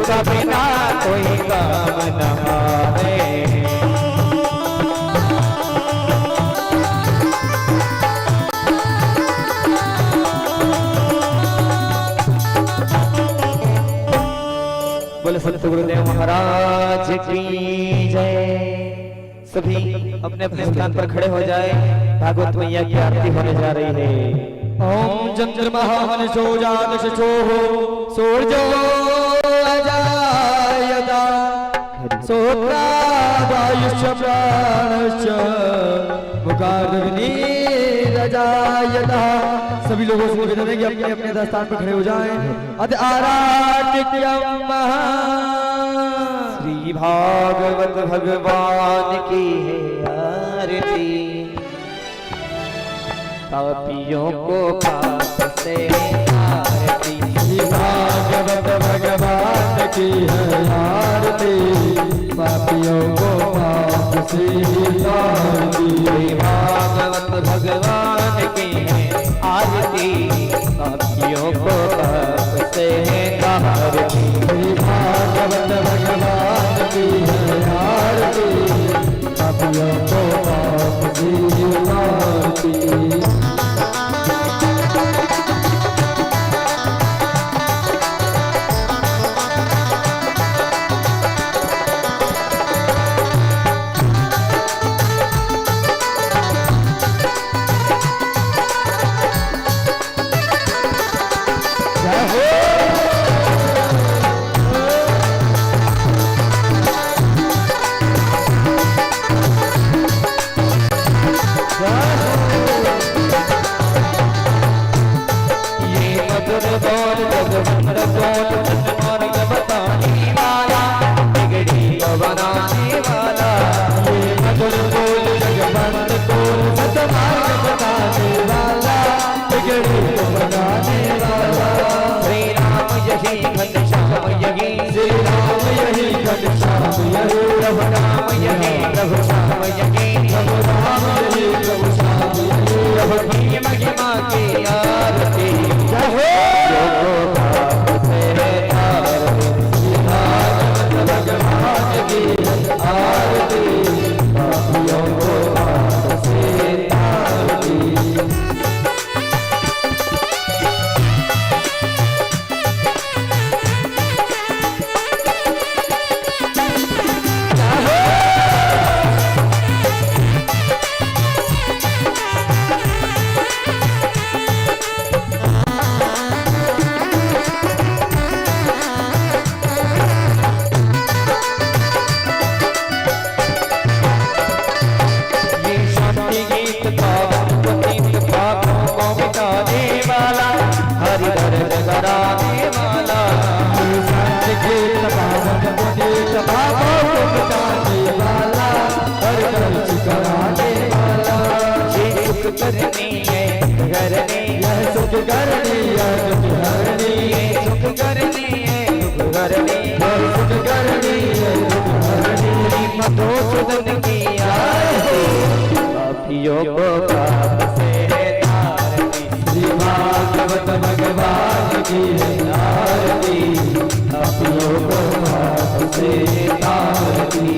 का बिना कोई काम न आवे। बोले संत गुरुदेव महाराज की जय। सभी अपने अपने स्थान पर खड़े हो जाए। भागवत मैया की आरती होने जा रही है। ओम चंद्रमहामनसो जातशो सूर्यो अजायता सोत्रादायुष्य प्राणश्च मुखाग्निरजायता। सभी लोगों से निवेदन है कि अपने अपने स्थान पर खड़े हो जाएं। अद आराध्यम श्री भागवत भगवान की है आरती। पापियों को पाप से आरती। श्री भागवत भगवान की है आरती। पापियों को पाप से आरती। श्री भागवत भगवान की है आरती। पापियों को पाप से आरती। श्री भागवत भगवान की है आरती। पापियों को पाप से आरती। पापियों को पाप से तारती। श्री भागवत भगवान की है आरती। पापियों को पाप से तारती।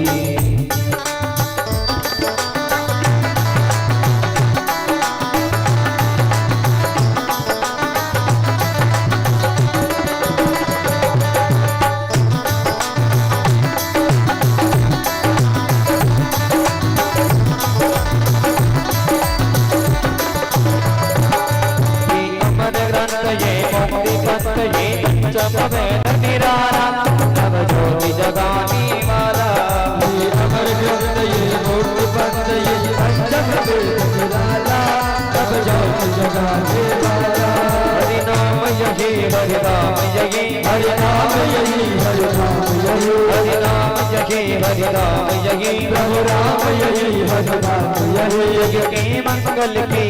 निरारा नव ज्योति जगाने वाला। अमर ग्रंथ ये मूर्ति बंद ये पंचम वेद निराला। नव ज्योति जगाने वाला। हरि नाम यही हरि नाम यही हरि नाम यही हरि नाम यही। हरि नाम यही हरि नाम यही प्रभु राम यही हरि नाम यही। यज्ञ के मंगल की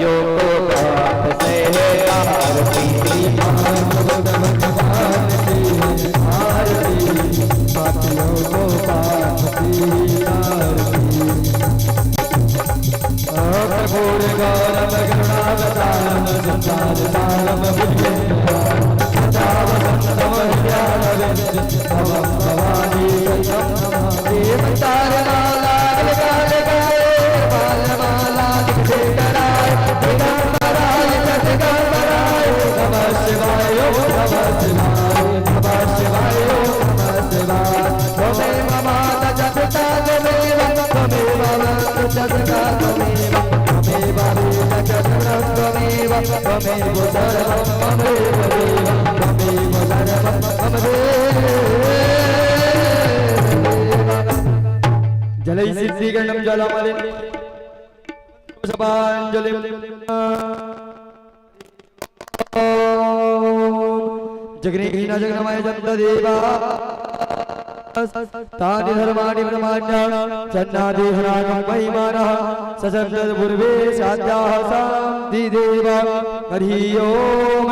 यो पाप से आरती। भागवत भगवान की है आरती। पापियों को पाप से आरती। पूर्ण गौरव करुणावतारम संसार सारम बुद्धिं सदा वसंतम त्वमेव सर्वं ममेव देवं त्वमेव सर्वं मम देव जलै सिद्धिगणं जलमलिं पुष्पाञ्जलिं जगनीन जगन्मय जन्तदेवा तानि धर्माणि ब्रह्माण्य चन्नादेहरागं महिमानः सचन्दपूर्वे साध्याः शान्ति देव हरि ओम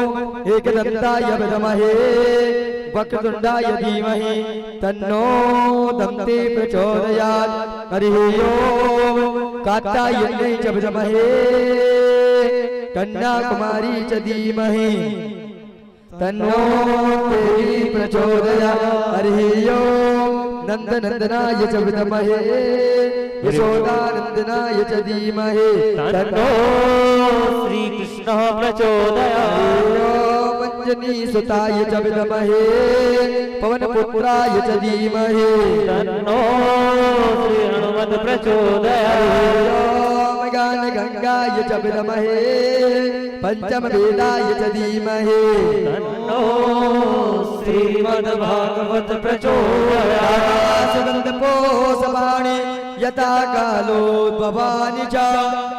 एकदन्ताय विद्महे वक्रतुण्डाय धीमहि तन्नो दन्ति प्रचोदयात् हरि ओम कात्यायनै च विद्महे कन्याकुमारी च धीमहि तन्नो देवी प्रचोदयात् हरि ओम नन्दनन्दनाय च विद्महे यशोदानन्दनाय च धीमहि तन्नो श्रीकृष्णः प्रचोदयात् अंजनी सुताय च विद्महे पवनपुत्राय च धीमहि तन्नो श्री हनुमत् प्रचोदयात् गान गंगाय च विद्महे पंचम वेदाय च धीमहि तन्नो श्रीमद्भागवत प्रचोदयात् सुगन्धपोषवाणि यथा कालोद्भवानि च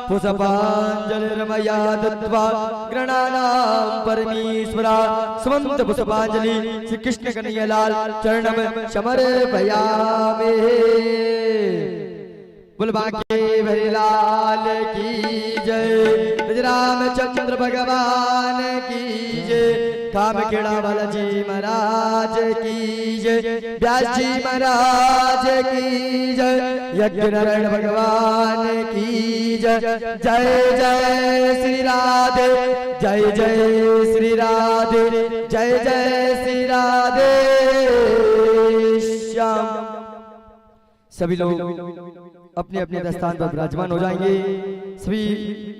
पुष्पाञ्जलिर्मया दत्त्वा गृणानां परमेश्वरा सुमन्त पुष्पाञ्जलि श्री कृष्ण कन्हैयालाल चरणम समर्पयामि बुलबाके भरीलाल की जय रामचंद्र भगवान की जय कामखेड़ा बालाजी महाराज की जय व्यास जी महाराज की जय यज्ञ नारायण भगवान की जय जय जय श्री राधे जय जय श्री राधे जय जय श्री राधे श्याम। सभी लोग अपने अपने स्थान पर विराजमान हो जाएंगे। सभी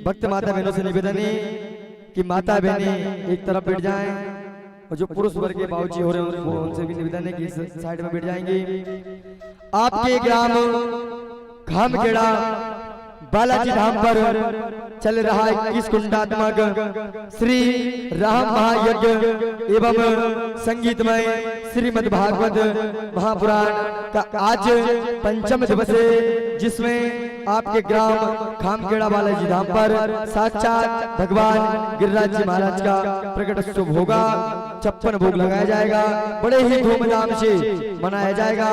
भक्त माता बहनों से निवेदन है कि माता बहनें एक तरफ बैठ जाएं और जो पुरुष वर्ग के बाबूजी हो रहे हैं उनसे भी निवेदन है कि इस साइड में बैठ जाएंगे। आपके ग्राम खामखेड़ा बालाजी धाम पर चल रहा है 21 कुंडात्मक श्री राम महायज्ञ एवं संगीतमय श्रीमद् भागवत महापुराण का आज पंचम दिवस है, जिसमें आपके ग्राम खामखेड़ा बालाजी धाम पर साक्षात भगवान गिरिराज जी महाराज का प्रकट शुभ होगा। 56 भोग लगाया जाएगा, बड़े ही धूमधाम से मनाया जाएगा।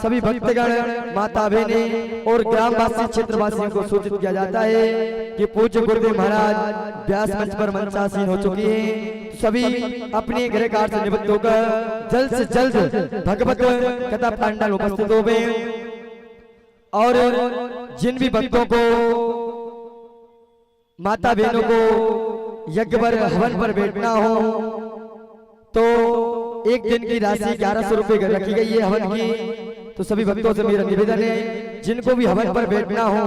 सभी भक्तगण माता बहनें और ग्रामवासी क्षेत्रवासियों को सूचित किया जाता है कि पूज्य गुरुदेव महाराज व्यास मंच पर मंचासीन हो चुकी हैं। सभी अपने गृह कार्य से निवृत्त होकर जल्द से जल्द भगवत कथा पंडाल उपस्थित हो गए और जिन भी भक्तों को माता बहनों को यज्ञ पर हवन पर बैठना हो तो एक दिन की राशि 1100 रुपए रखी गई है हवन की। तो सभी भक्तों से मेरा निवेदन है जिनको भी हवन पर बैठना हो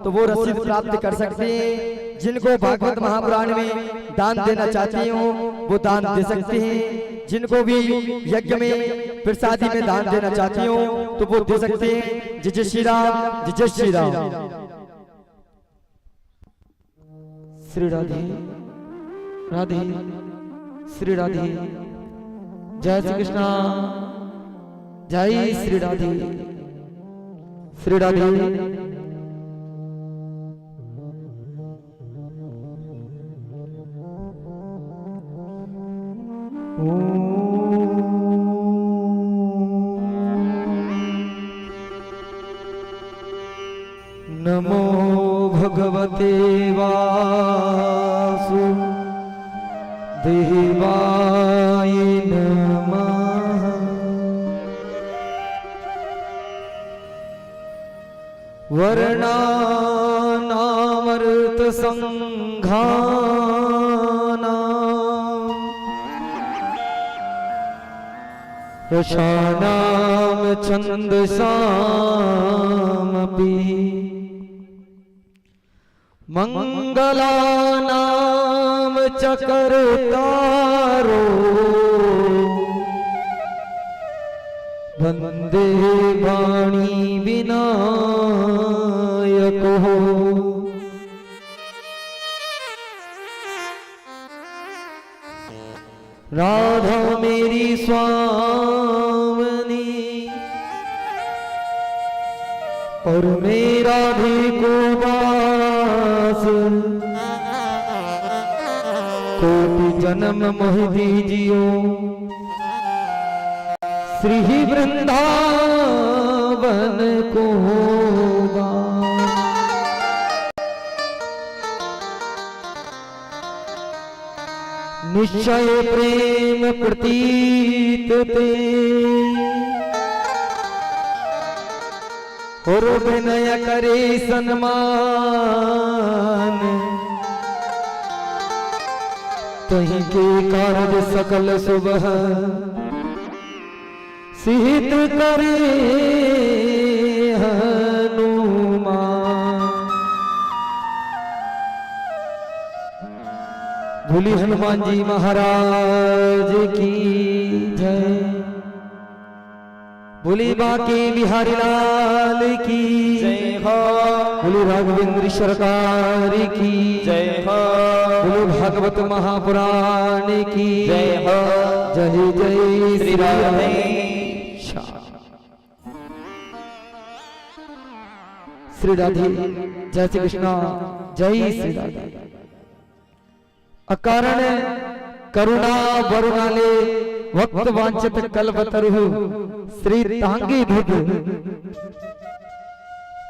तो वो रसीद प्राप्त कर सकते हैं। जिनको भागवत महापुराण में दान देना चाहते हो वो दान दे सकते हैं। जिनको भी यज्ञ में प्रसादी में दान देना चाहते हो तो वो दे सकते हैं। जय जय श्री राम, जय जय श्री राम। श्री राधे राधे श्री राधे जय श्री कृष्ण जय श्री राधे श्री राधे। नमो भगवते वासुदेवाय नमः। वर्णानामर्थ संघानां रसानां छन्दसामपि मंगलानां चकर्तारो वन्दे वाणी विनायको। राधा मेरी स्वामिनी और मेरा भी को दास, कोटि जन्म मोह दीजियो श्री वृंदावन को होगा। निश्चय प्रेम प्रतीत ते और विनय करे सन्मान, तहीं के कार्य सकल सुबह सिहित करे हनुमान। भोले हनुमान जी महाराज की जय। बोले बाके बिहारी लाल की जय हो। बोले राघवेंद्र सरकार की जय हो। बोले भागवत महापुराण की जय हो। जय जय श्री राधे। श्री राधे जय श्री कृष्णा जय श्री राधे। अकारण करुणा वरुणाले वक्त वांछित कल्पतरु श्री तांगी धुध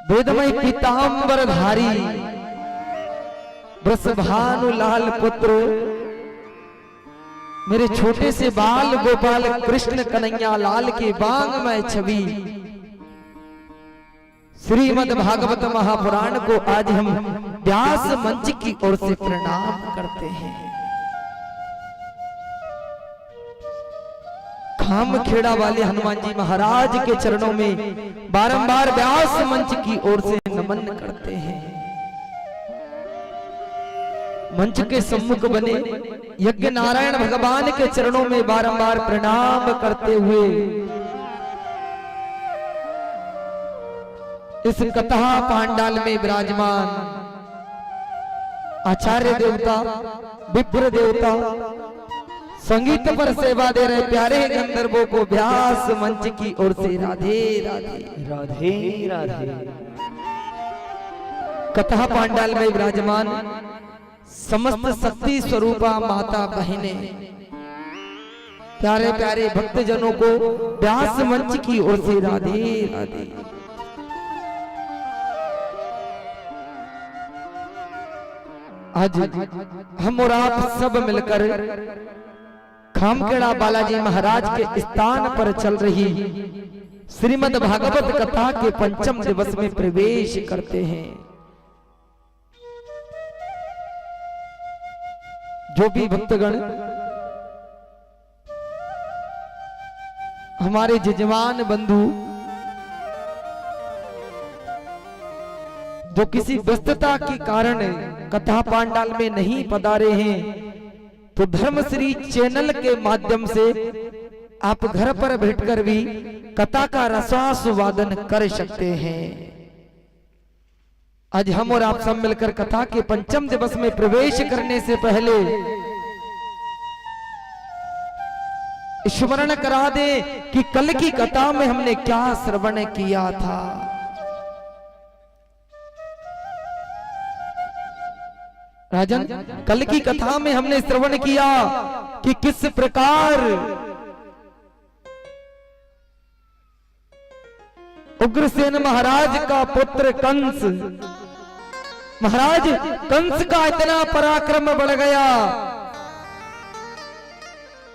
वेदमय पीतांबर धारी वृषभानु लाल पुत्र मेरे छोटे से बाल गोपाल कृष्ण कन्हैया लाल के बांग में छवि श्रीमद् भागवत महापुराण को आज हम व्यास मंच की ओर से प्रणाम करते हैं। खामखेड़ा वाले हनुमान जी महाराज के चरणों में बारंबार व्यास मंच की ओर से नमन करते हैं। मंच के सम्मुख बने यज्ञ नारायण भगवान के चरणों में बारंबार प्रणाम करते हुए इस कथा पांडाल में विराजमान आचार्य देवता विप्र देवता संगीत पर सेवा दे रहे प्यारे गंधर्वों को व्यास मंच की ओर से राधे राधे राधे राधे। कथा पांडाल में विराजमान समस्त शक्ति स्वरूपा माता बहने प्यारे प्यारे भक्तजनों को व्यास मंच की ओर से राधे राधे। आज हम और आप सब मिलकर खामखेड़ा बालाजी महाराज के स्थान पर चल रही श्रीमद् भागवत कथा के पंचम दिवस में प्रवेश करते हैं। जो भी भक्तगण हमारे जजमान बंधु जो किसी व्यस्तता के कारण कथा पांडाल में नहीं पधारे हैं तो धर्मश्री चैनल के माध्यम से आप घर पर बैठकर भी कथा का रसास्वादन कर सकते हैं। आज हम और आप सब मिलकर कथा के पंचम दिवस में प्रवेश करने से पहले स्मरण करा दे कि कल की कथा में हमने क्या श्रवण किया था। राजन, कल की कथा में हमने श्रवण किया कि किस प्रकार उग्रसेन महाराज का पुत्र कंस महाराज कंस का इतना पराक्रम बढ़ गया।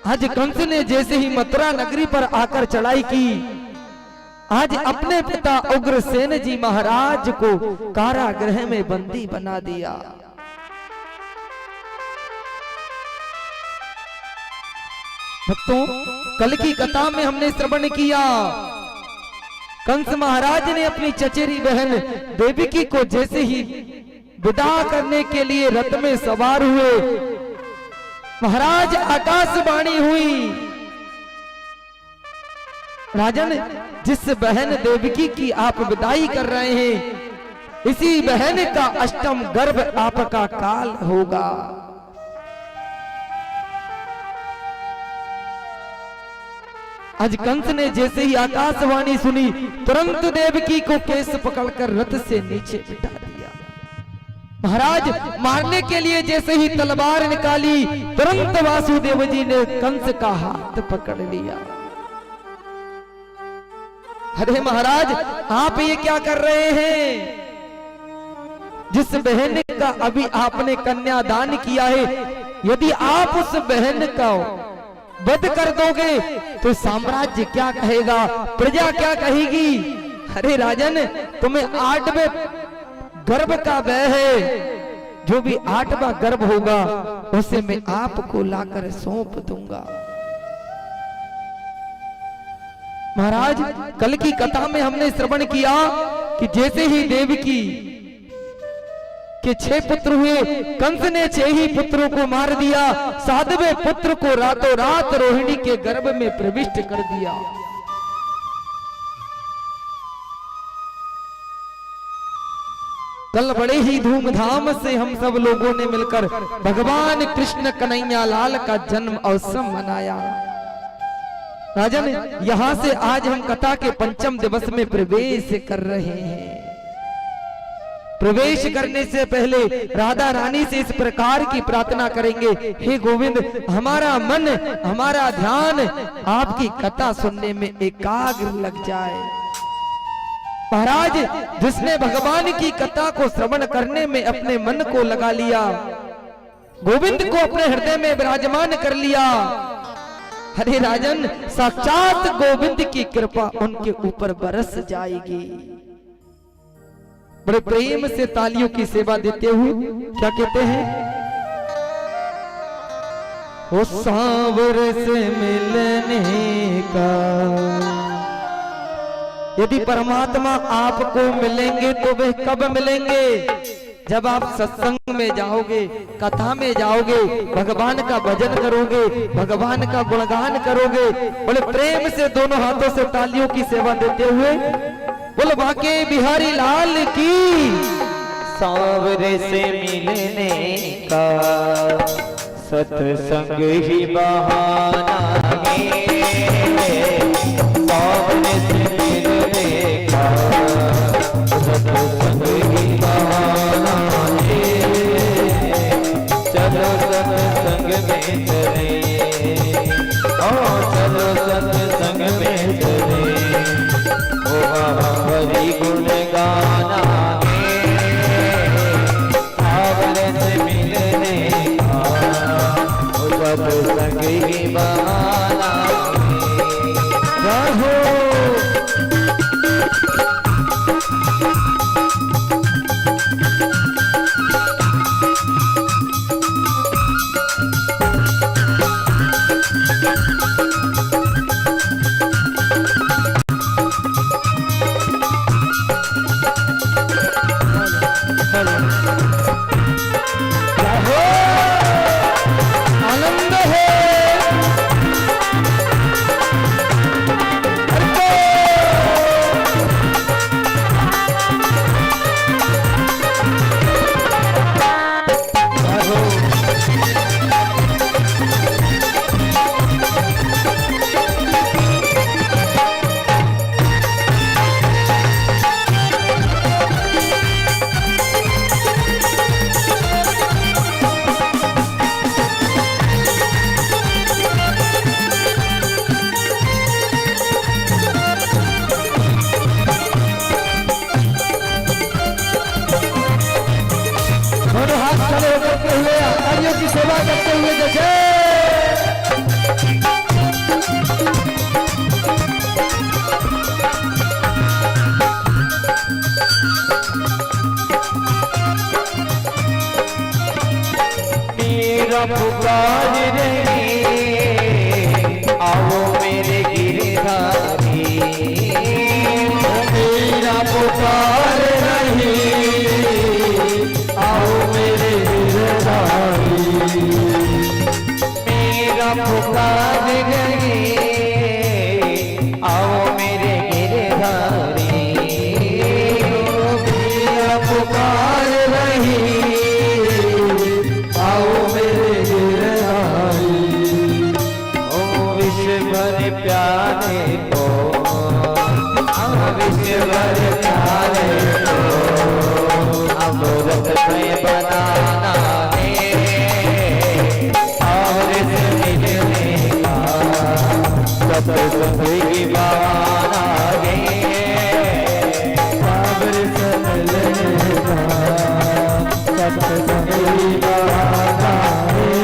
आज कंस ने जैसे ही मथुरा नगरी पर आकर चढ़ाई की, आज अपने पिता उग्रसेन जी महाराज को कारागृह में बंदी बना दिया। भक्तों, कल की कथा में हमने श्रवण किया कंस महाराज ने अपनी चचेरी बहन देवकी को जैसे ही विदा करने के लिए रथ में सवार हुए, महाराज आकाशवाणी हुई। राजन, जिस बहन देवकी की आप विदाई कर रहे हैं, इसी बहन का अष्टम गर्भ आपका काल होगा। आज कंस ने जैसे ही आकाशवाणी सुनी, तुरंत देवकी को केस पकड़कर रथ से नीचे बिठा दिया। महाराज मारने के लिए जैसे ही तलवार निकाली, तुरंत वासुदेव जी ने कंस का हाथ पकड़ लिया। अरे महाराज, आप ये क्या कर रहे हैं? जिस बहन का अभी आपने कन्यादान किया है, यदि आप उस बहन का वध कर दोगे तो साम्राज्य क्या कहेगा, प्रजा क्या कहेगी? अरे राजन, तुम्हें 8वें गर्भ का भय है, जो भी 8वां गर्भ होगा उसे मैं आपको लाकर सौंप दूंगा। महाराज, कल की कथा में हमने श्रवण किया कि जैसे ही देवकी के 6 पुत्र हुए, कंस ने 6 ही पुत्रों को मार दिया। 7वें पुत्र को रातों रात रोहिणी के गर्भ में प्रविष्ट कर दिया। कल बड़े ही धूमधाम से हम सब लोगों ने मिलकर भगवान कृष्ण कन्हैया लाल का जन्म अवसर मनाया। राजन, यहां से आज हम कथा के 5वें दिवस में प्रवेश कर रहे हैं। प्रवेश करने से पहले राधा रानी से इस प्रकार की प्रार्थना करेंगे, हे गोविंद, हमारा मन, हमारा ध्यान आपकी कथा सुनने में एकाग्र लग जाए। महाराज, जिसने भगवान की कथा को श्रवण करने में अपने मन को लगा लिया, गोविंद को अपने हृदय में विराजमान कर लिया, अरे राजन, साक्षात गोविंद की कृपा उनके ऊपर बरस जाएगी। बड़े प्रेम से तालियों की सेवा देते हुए क्या कहते हैं? ओ सांवर से मिलने का, यदि परमात्मा आपको मिलेंगे तो वे कब मिलेंगे? जब आप सत्संग में जाओगे, कथा में जाओगे, भगवान का भजन करोगे, भगवान का गुणगान करोगे। बड़े प्रेम से दोनों हाथों से तालियों की सेवा देते हुए बोल बाके बिहारी लाल की। सांवरे से मिलने का सत्संग ही बहाना है, सांवरे से मिलने का सत्संग ही बहाना है। चलो सत्संग में चले, और चलो सत्संग में चले, हरि गुण गाना है, से मिलने का सत्संग ही बहाना है। आनंद है। की सेवा करते हुए जैसे मेरा पुकार रहे आओ मेरे गिरधारी, मेरा पुकार रहे आओ मेरे गिरधारी, मेरा पुकार रहे आओ मेरे गिरधारी, मेरा पुकार रहे आओ मेरे गिरधारी। ओ विश्व भर प्यारे को, विश्व भर प्यारे को अमृत में बनाना है और इस मिलने का सत्संग की बहाना है। अमृत मिलने का सत्संग की बहाना है।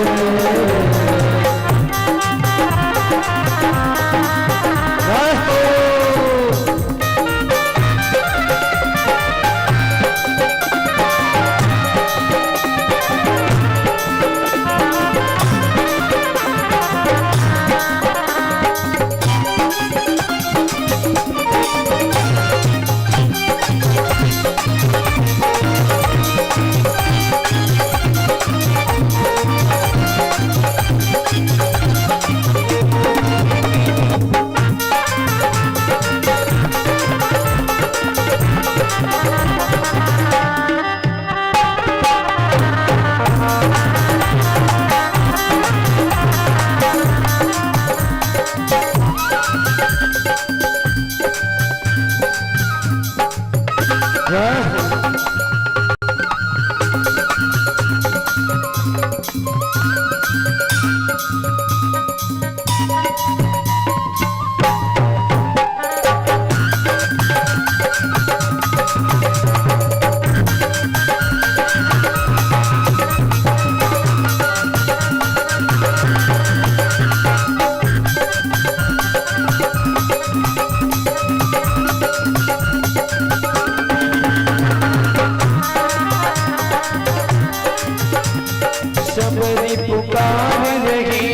सबरी पुकार रही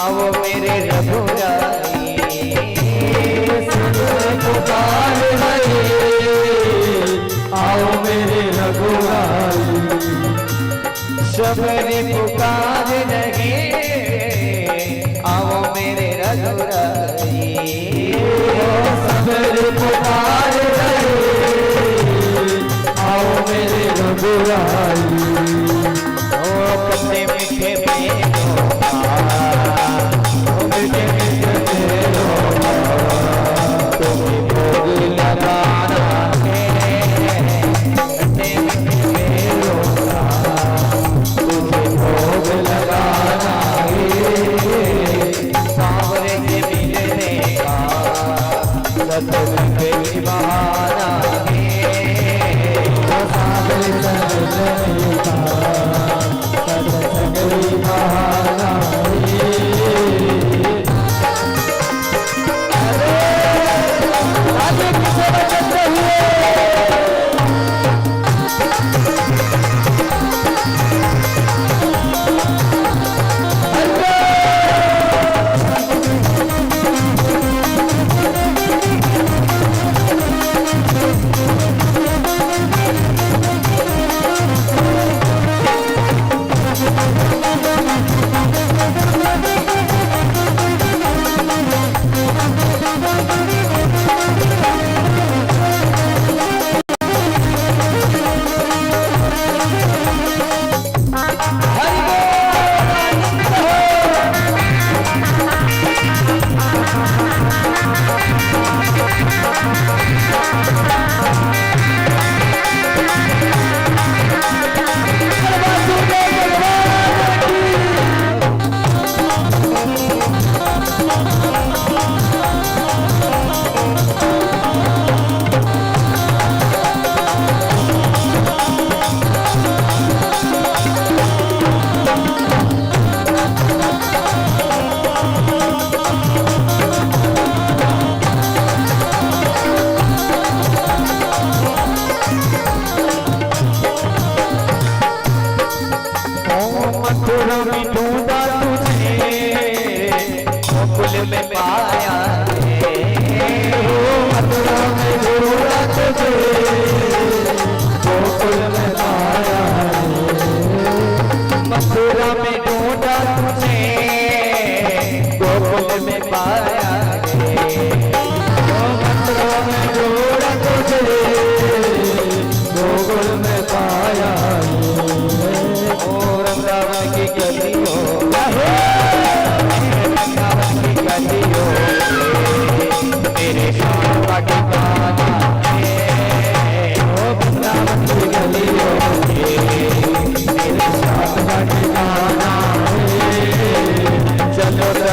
आओ मेरे रघुराई, सबरी पुकार रही आओ मेरे रघुराई, सबरी पुकार रही आओ मेरे रघुराई, सबरी पुकार रही आओ मेरे रघुराई। कन्ने मीठे मेरों मीठे मीठे मेरों तुम्हें भोग लगाना है। कन्ने मीठे मेरों तुम्हें भोग लगाना है। सांवरे से मिलने का सत्संग की बहाना है। सांवरे से मिलने का सत्संग बहाना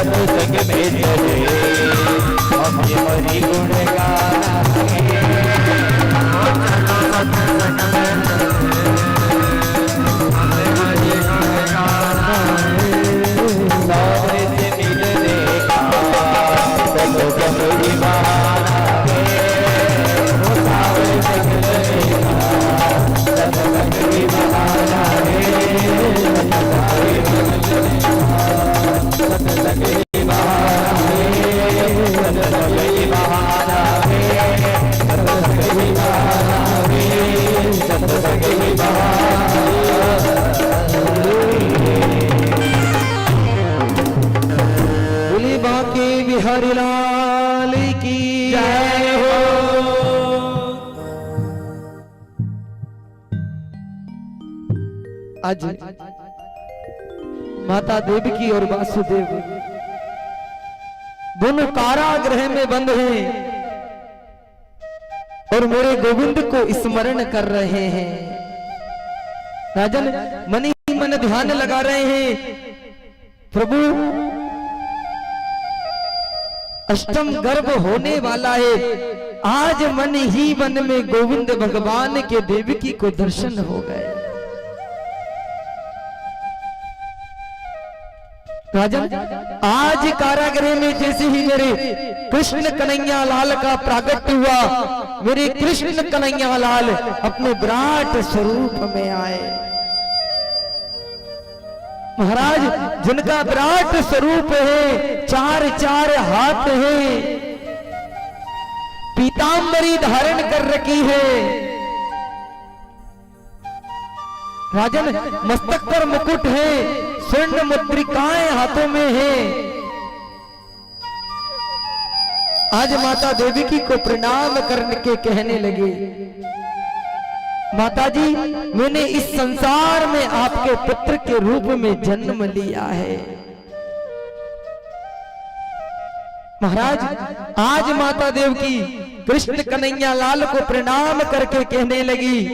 सत्संग में चले अभी हरि गुण गाना है। सावरे से मिलने का सत्संग ही बहाना है। सावरे से मिलने का सत्संग ही बहाना है। सत्संग ही बहाना है। सत्संग ही बहाना है। सत्संग ही बहाना है। सत्संग ही बहाना है। बोले बांके बिहारी लाल की जय हो। आज माता देवकी और वासुदेव दोनों कारागृह में बंद हैं और मेरे गोविंद को स्मरण कर रहे हैं। राजन मन ही मन ध्यान लगा रहे हैं, प्रभु अष्टम गर्भ होने वाला है। आज मन ही मन में गोविंद भगवान के देवकी को दर्शन हो गए। राजन आज कारागृह में जैसे ही मेरे कृष्ण कन्हैया लाल का प्रागट्य हुआ, मेरे कृष्ण कन्हैया लाल अपने विराट स्वरूप में आए। महाराज जिनका विराट स्वरूप है, चार चार हाथ है, पीतांबरी धारण कर रखी है। राजन मस्तक पर मुकुट है, स्वर्ण मुद्रिकाएं हाथों में है। आज माता देवकी को प्रणाम करके कहने लगे, माताजी मैंने इस संसार में आपके पुत्र के रूप में जन्म लिया है। महाराज आज माता देवकी कृष्ण कन्हैया लाल को प्रणाम करके कहने लगी,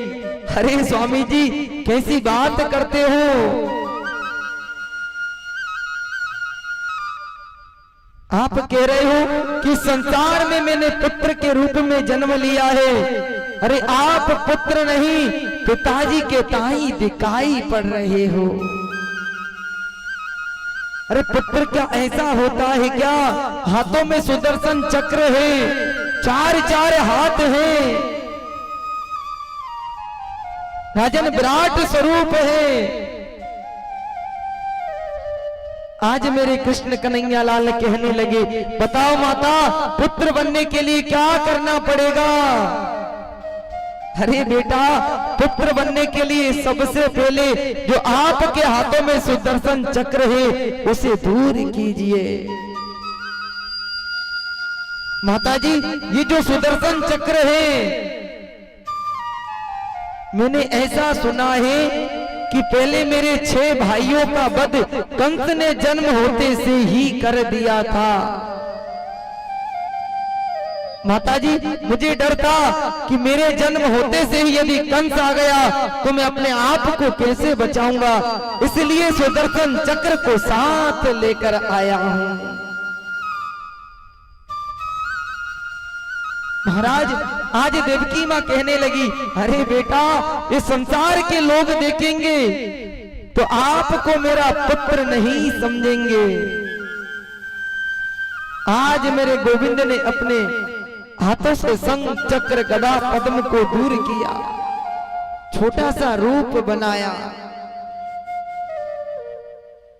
अरे स्वामी जी कैसी बात करते हो, आप कह रहे हो कि संसार में मैंने पुत्र के रूप में जन्म लिया है। अरे आप पुत्र नहीं पिताजी के ताई दिखाई पड़ रहे हो। अरे पुत्र क्या ऐसा होता है क्या? हाथों में सुदर्शन चक्र है, चार चार हाथ हैं, राजन विराट स्वरूप है। आज मेरे कृष्ण कन्हैया लाल कहने लगे, बताओ माता पुत्र बनने के लिए क्या करना पड़ेगा? अरे बेटा पुत्र बनने के लिए सबसे पहले जो आपके हाथों में सुदर्शन चक्र है उसे दूर कीजिए। माताजी ये जो सुदर्शन चक्र है, मैंने ऐसा सुना है कि पहले मेरे 6 भाइयों का वध कंस ने जन्म होते से ही कर दिया था। माताजी मुझे डर था कि मेरे जन्म होते से ही यदि कंस आ गया तो मैं अपने आप को कैसे बचाऊंगा, इसलिए सुदर्शन चक्र को साथ लेकर आया हूं। महाराज आज देवकी माँ कहने लगी, अरे बेटा ये संसार के लोग देखेंगे तो आपको मेरा पुत्र नहीं समझेंगे। आज मेरे गोविंद ने अपने हाथों से शंख चक्र गदा पद्म को दूर किया, छोटा सा रूप बनाया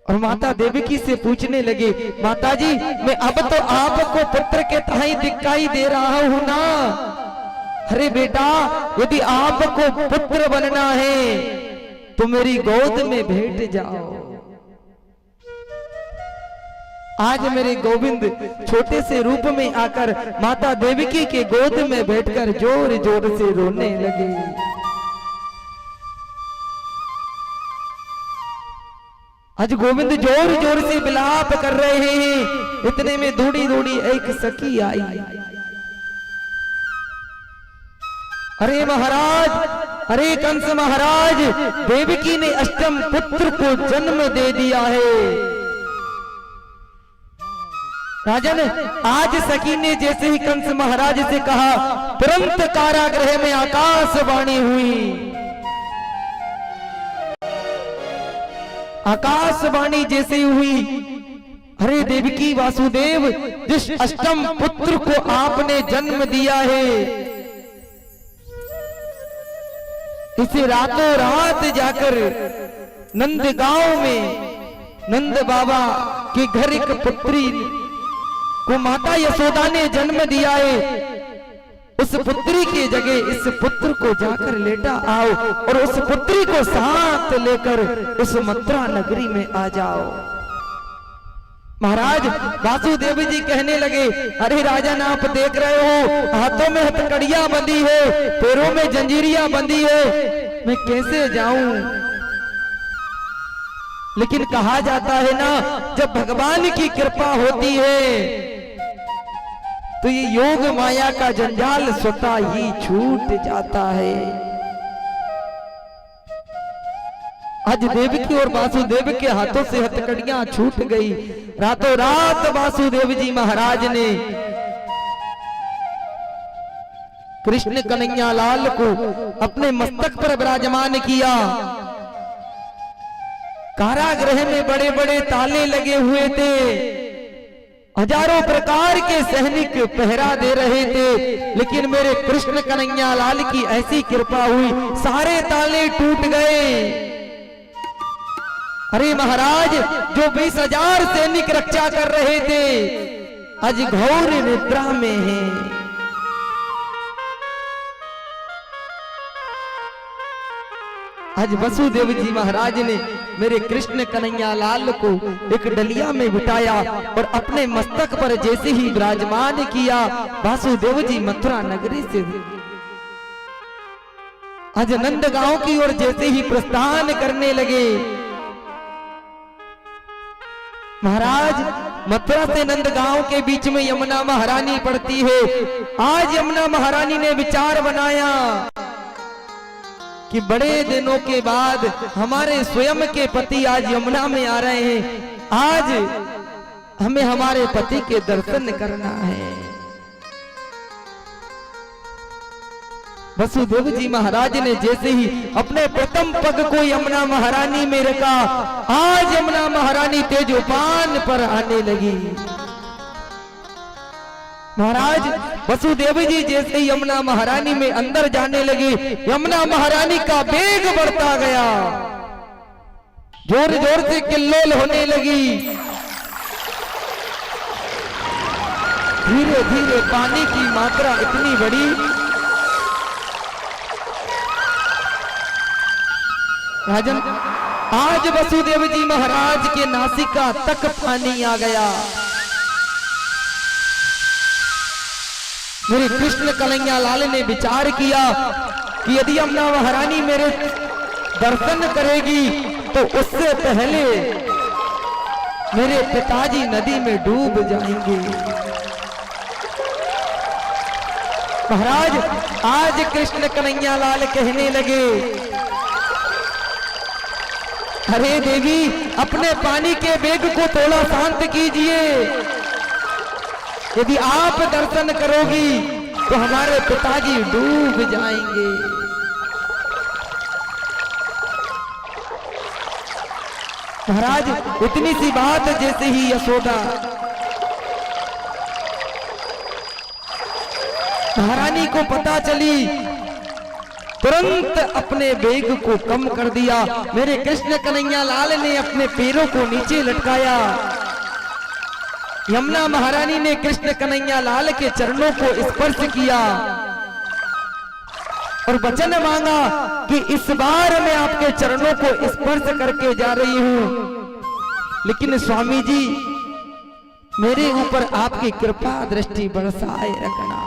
और माता देवकी से पूछने लगे, माताजी मैं अब तो आपको पुत्र के ताई दिखाई दे रहा हूं ना। अरे बेटा यदि आपको पुत्र बनना है तो मेरी गोद में बैठ जाओ। आज मेरे गोविंद छोटे से रूप में आकर माता देवकी के गोद में बैठकर जोर जोर से रोने लगे। आज गोविंद जोर जोर से विलाप कर रहे हैं। इतने में दौड़ी दौड़ी एक सखी आई। अरे महाराज, अरे कंस महाराज, देवकी ने अष्टम पुत्र को जन्म दे दिया है। राजन, आज सखी ने जैसे ही कंस महाराज से कहा, तुरंत कारागृह में आकाशवाणी हुई। आकाशवाणी जैसे ही हुई, अरे देवकी वासुदेव, जिस अष्टम पुत्र को आपने जन्म दिया है, इसे रातों रात जाकर नंदगांव में नंद बाबा के घर एक पुत्री को माता यशोदा ने जन्म दिया है। उस पुत्री की जगह इस पुत्र को जाकर लेटा आओ और उस पुत्री को साथ लेकर उस मथुरा नगरी में आ जाओ। महाराज वासुदेव जी कहने लगे, अरे राजन, आप देख रहे हो हाथों में हथकड़ियां बंधी है, पैरों में जंजीरियां बंधी है, मैं कैसे जाऊं? लेकिन कहा जाता है ना, जब भगवान की कृपा होती है तो ये योग माया का जंजाल स्वतः ही छूट जाता है। आज देवकी और वासुदेव के हाथों से हथकड़ियां छूट गई। रातों रात वासुदेव जी महाराज ने कृष्ण कन्हैया लाल को अपने मस्तक पर विराजमान किया। कारागृह में बड़े बड़े ताले लगे हुए थे, हजारों प्रकार के सैनिक पहरा दे रहे थे, लेकिन मेरे कृष्ण कन्हैया लाल की ऐसी कृपा हुई, सारे ताले टूट गए। अरे महाराज, जो 20,000 सैनिक रक्षा कर रहे थे आज घोर निद्रा में हैं। आज वसुदेव जी महाराज ने मेरे कृष्ण कन्हैया लाल को एक डलिया में बिठाया और अपने मस्तक पर जैसे ही विराजमान किया, वासुदेव जी मथुरा नगरी से आज नंदगांव की ओर जैसे ही प्रस्थान करने लगे। महाराज, मथुरा से नंदगांव के बीच में यमुना महारानी पड़ती है। आज यमुना महारानी ने विचार बनाया कि बड़े दिनों के बाद हमारे स्वयं के पति आज यमुना में आ रहे हैं, आज हमें हमारे पति के दर्शन करना है। वसुदेव जी महाराज ने जैसे ही अपने प्रथम पग को यमुना महारानी में रखा, आज यमुना महारानी तेजोपान पर आने लगी। महाराज, वसुदेव जी जैसे यमुना महारानी में अंदर जाने लगे, यमुना महारानी का वेग बढ़ता गया, जोर जोर से किल्लोल होने लगी। धीरे धीरे पानी की मात्रा इतनी बढ़ी, राजन, आज वसुदेव जी महाराज के नासिका तक पानी आ गया। मेरे कृष्ण कन्हैया लाल ने विचार किया कि यदि यमुना महारानी मेरे दर्शन करेगी तो उससे पहले मेरे पिताजी नदी में डूब जाएंगे। महाराज, आज कृष्ण कन्हैया लाल कहने लगे, अरे देवी, अपने पानी के वेग को थोड़ा शांत कीजिए, यदि आप दर्शन करोगी तो हमारे पिताजी डूब जाएंगे। महाराज, इतनी सी बात जैसे ही यशोदा महारानी को पता चली, तुरंत अपने वेग को कम कर दिया। मेरे कृष्ण कन्हैया लाल ने अपने पैरों को नीचे लटकाया। यमुना महारानी ने कृष्ण कन्हैया लाल के चरणों को स्पर्श किया और वचन मांगा कि इस बार मैं आपके चरणों को स्पर्श करके जा रही हूं, लेकिन स्वामी जी मेरे ऊपर आपकी कृपा दृष्टि बरसाए रखना।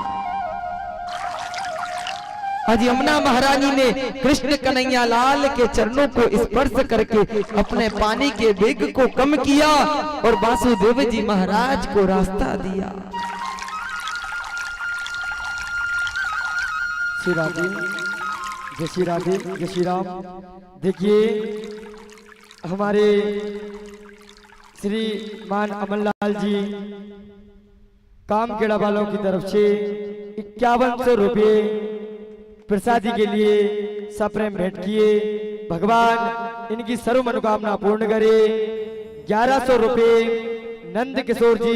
आज यमुना महारानी ने कृष्ण कन्हैया लाल के चरणों को स्पर्श करके अपने पानी के वेग को कम किया और वासुदेव जी महाराज को रास्ता दिया। श्री राधे, जय श्री राधे, जय श्री राम। देखिए, हमारे श्री मान अमनलाल जी कामखेड़ा वालों की तरफ से 5100 रुपये प्रसादी के लिए सप्रेम भेंट किए। भगवान इनकी सर्व मनोकामना पूर्ण करे। 1100 रुपये नंद किशोर जी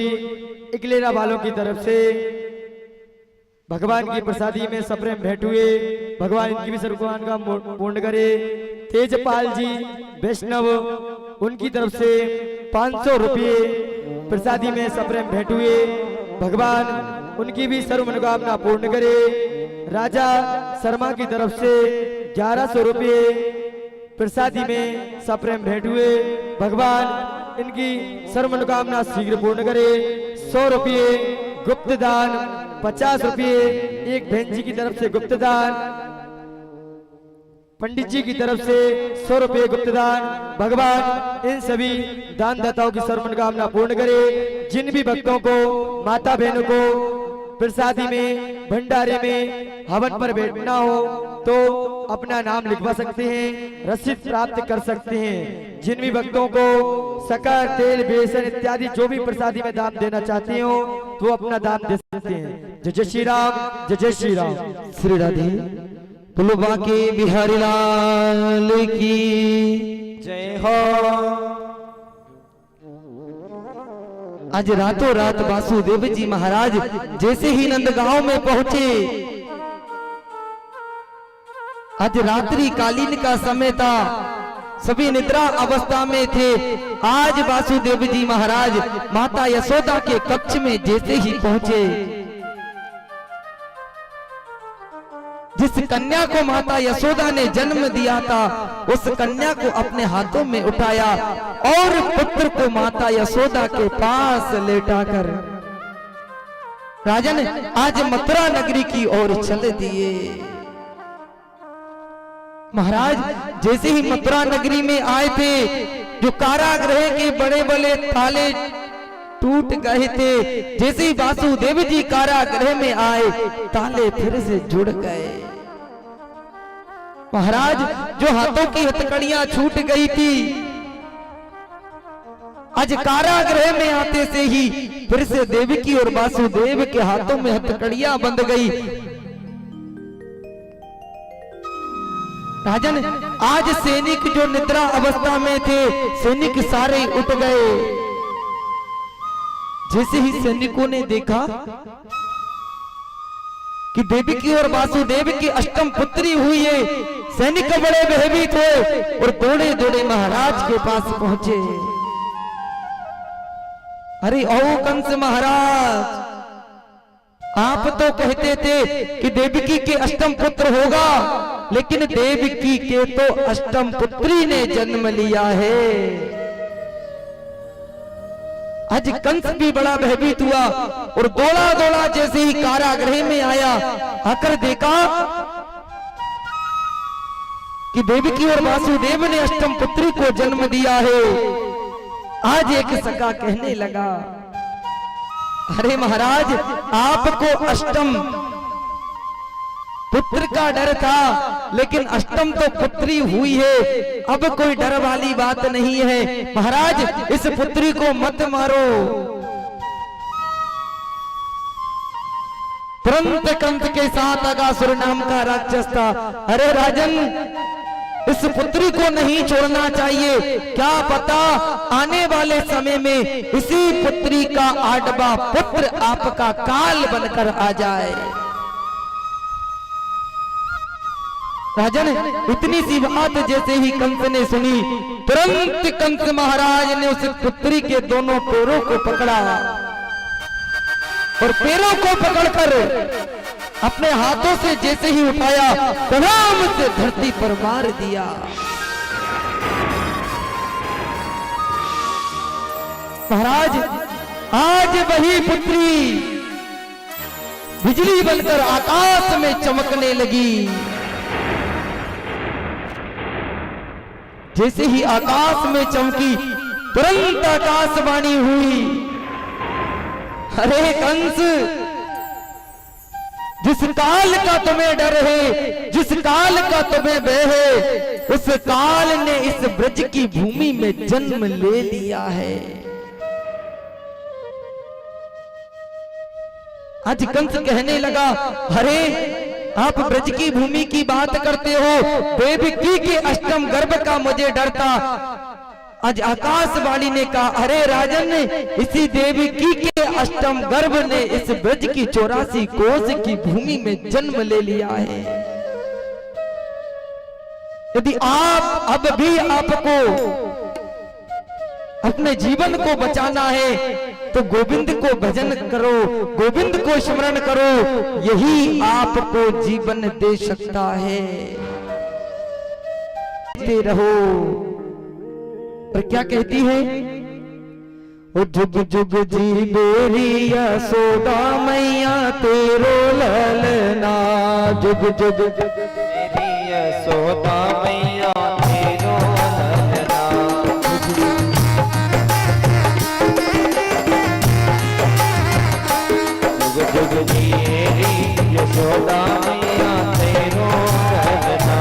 इकलेरा वालों की तरफ से भगवान की प्रसादी में सप्रेम भेंट हुए। भगवान इनकी भी सर्व मनोकामना पूर्ण करे। तेजपाल जी वैष्णव उनकी तरफ से 500 रुपये प्रसादी में सप्रेम भेंट हुए। भगवान उनकी भी सर्व मनोकामना पूर्ण करे। राजा शर्मा की तरफ से 1100 रुपये प्रसादी में सप्रेम भेंट हुए। भगवान इनकी सर्व मनोकामना शीघ्र पूर्ण करे। 100 रुपये गुप्त दान, 50 रुपये एक बहन जी की तरफ से गुप्त दान, पंडित जी की तरफ से 100 रुपये गुप्त दान। भगवान इन सभी दानदाताओं की सर्व मनोकामना पूर्ण करे। जिन भी भक्तों को माता बहनों को प्रसादी में भंडारे में हवन पर बैठना हो तो अपना नाम लिखवा सकते हैं, रसीद प्राप्त कर सकते हैं। जिन भी भक्तों को शक्कर, तेल, बेसन इत्यादि जो भी प्रसादी में दान देना चाहते हो तो अपना दान दे सकते हैं। जय जय श्री राम, जय जय श्री राम। श्री राधे बोलो बाके बिहारी लाल की जय हो। आज रातों रात वासुदेव जी महाराज जैसे ही नंदगांव में पहुंचे, आज रात्रि कालीन का समय था, सभी निद्रा अवस्था में थे। आज वासुदेव जी महाराज माता यशोदा के कक्ष में जैसे ही पहुंचे, जिस कन्या को माता यशोदा ने जन्म दिया था उस कन्या को अपने हाथों में उठाया और पुत्र को माता यशोदा के पास लेटाकर राजन आज मथुरा नगरी की ओर चल दिए। महाराज जैसे ही मथुरा नगरी में आए थे, जो कारागृह के बड़े बड़े ताले टूट गए थे, जैसे ही वासुदेव जी कारागृह में आए ताले फिर से जुड़ गए। महाराज जो हाथों की हथकड़ियां छूट गई थी, आज कारागृह में आते से ही फिर से देवकी और वासुदेव के हाथों में हथकड़ियां बंध गई। राजन आज सैनिक जो निद्रा अवस्था में थे, सैनिक सारे उठ गए। जैसे ही सैनिकों ने देखा कि देवकी और वासुदेव की अष्टम पुत्री हुई है, सैनिक बड़े भयभीत हुए और दौड़े दौड़े महाराज के पास पहुंचे। अरे ओ कंस महाराज, आप तो कहते थे कि देवकी के अष्टम पुत्र होगा, लेकिन देवकी के तो अष्टम पुत्री ने जन्म लिया है। आज कंस भी बड़ा भयभीत हुआ और दौड़ा दौड़ा जैसे ही कारागृह में आया, आकर देखा कि देवकी और वासुदेव ने अष्टम पुत्री को जन्म दिया है। आज एक सखा कहने लगा, अरे महाराज आपको अष्टम पुत्र का डर था, लेकिन अष्टम तो पुत्री हुई है, अब कोई डर वाली बात नहीं है। महाराज इस पुत्री को मत मारो। तुरंत कंस के साथ अगासुर नाम का राक्षस था। अरे राजन इस पुत्री को नहीं छोड़ना चाहिए, क्या पता आने वाले समय में इसी पुत्री का आठवां पुत्र आपका काल बनकर आ जाए। राजन इतनी सी बात जैसे ही कंस ने सुनी, तुरंत कंस महाराज ने उस पुत्री के दोनों पैरों को पकड़ा और पैरों को पकड़कर अपने हाथों से जैसे ही उठाया, तमाम से धरती पर मार दिया। महाराज आज वही पुत्री बिजली बनकर आकाश में चमकने लगी। जैसे ही आकाश में चमकी, तुरंत आकाशवाणी हुई, अरे कंस जिस काल का तुम्हें डर है, जिस काल का तुम्हें भय है, उस काल ने इस ब्रज की भूमि में जन्म ले लिया है। आज कंस कहने लगा, अरे आप ब्रज की भूमि की बात करते हो, देवकी के अष्टम गर्भ का मुझे डर था। आज आकाशवाणी ने कहा, अरे राजन, इसी देवकी के अष्टम गर्भ ने इस ब्रज की 84 कोस की भूमि में जन्म ले लिया है। यदि आप अब भी आपको अपने जीवन को बचाना है तो गोविंद को भजन करो, गोविंद को स्मरण करो, यही आपको जीवन दे सकता है। रहो। और क्या कहती है, ओ जुग जुग जी बेरी यशोदा मैया तेरो ललना, जुग जुग मेरी यशोदा मैया तेरो ललना, जुग जुग जी मेरी यशोदा मैया तेरो ललना,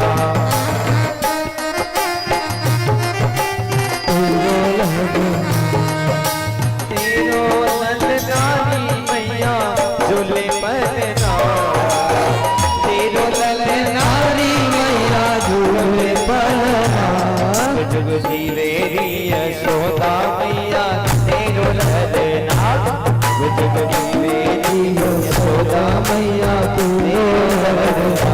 तेरो ललनारी मैया झूले पलना, तेरो ललनारी मैया झूले पलना, जुग जीवेरी यशोदा मैया तेरो ललना, जुग जीवेरी यशोदा मैया तेरो ललना।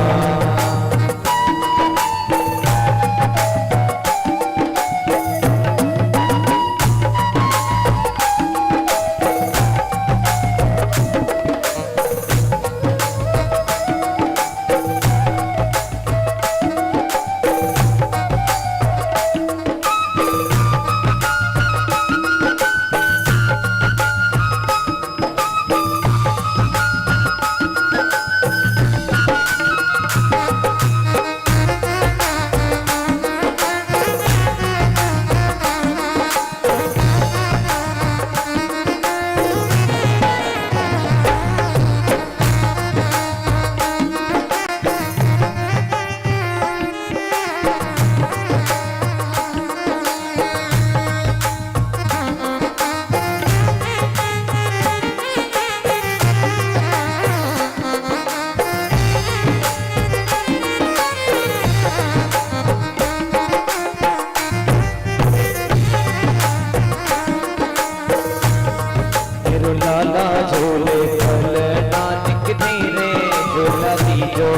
लाला झोले फल नानक धीरे झोला दीजो,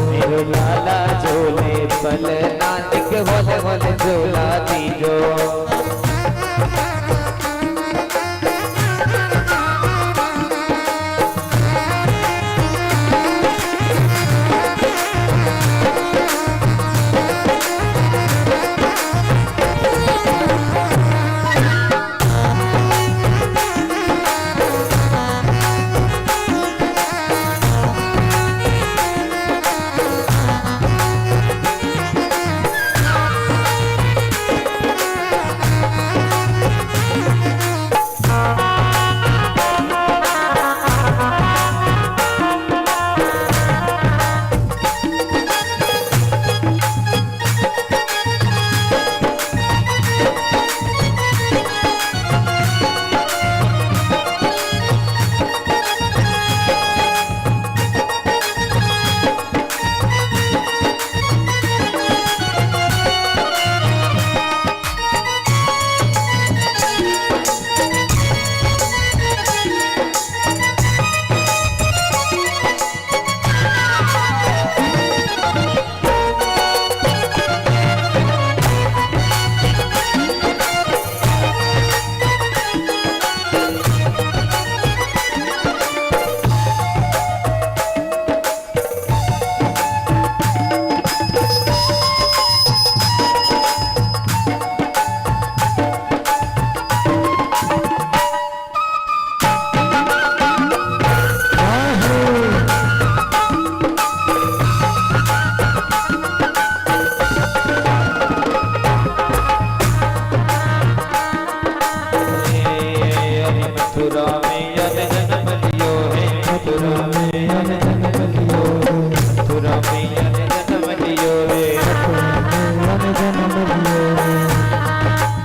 मेरो लाला झोले फल नानक होले होले झोला दीजो,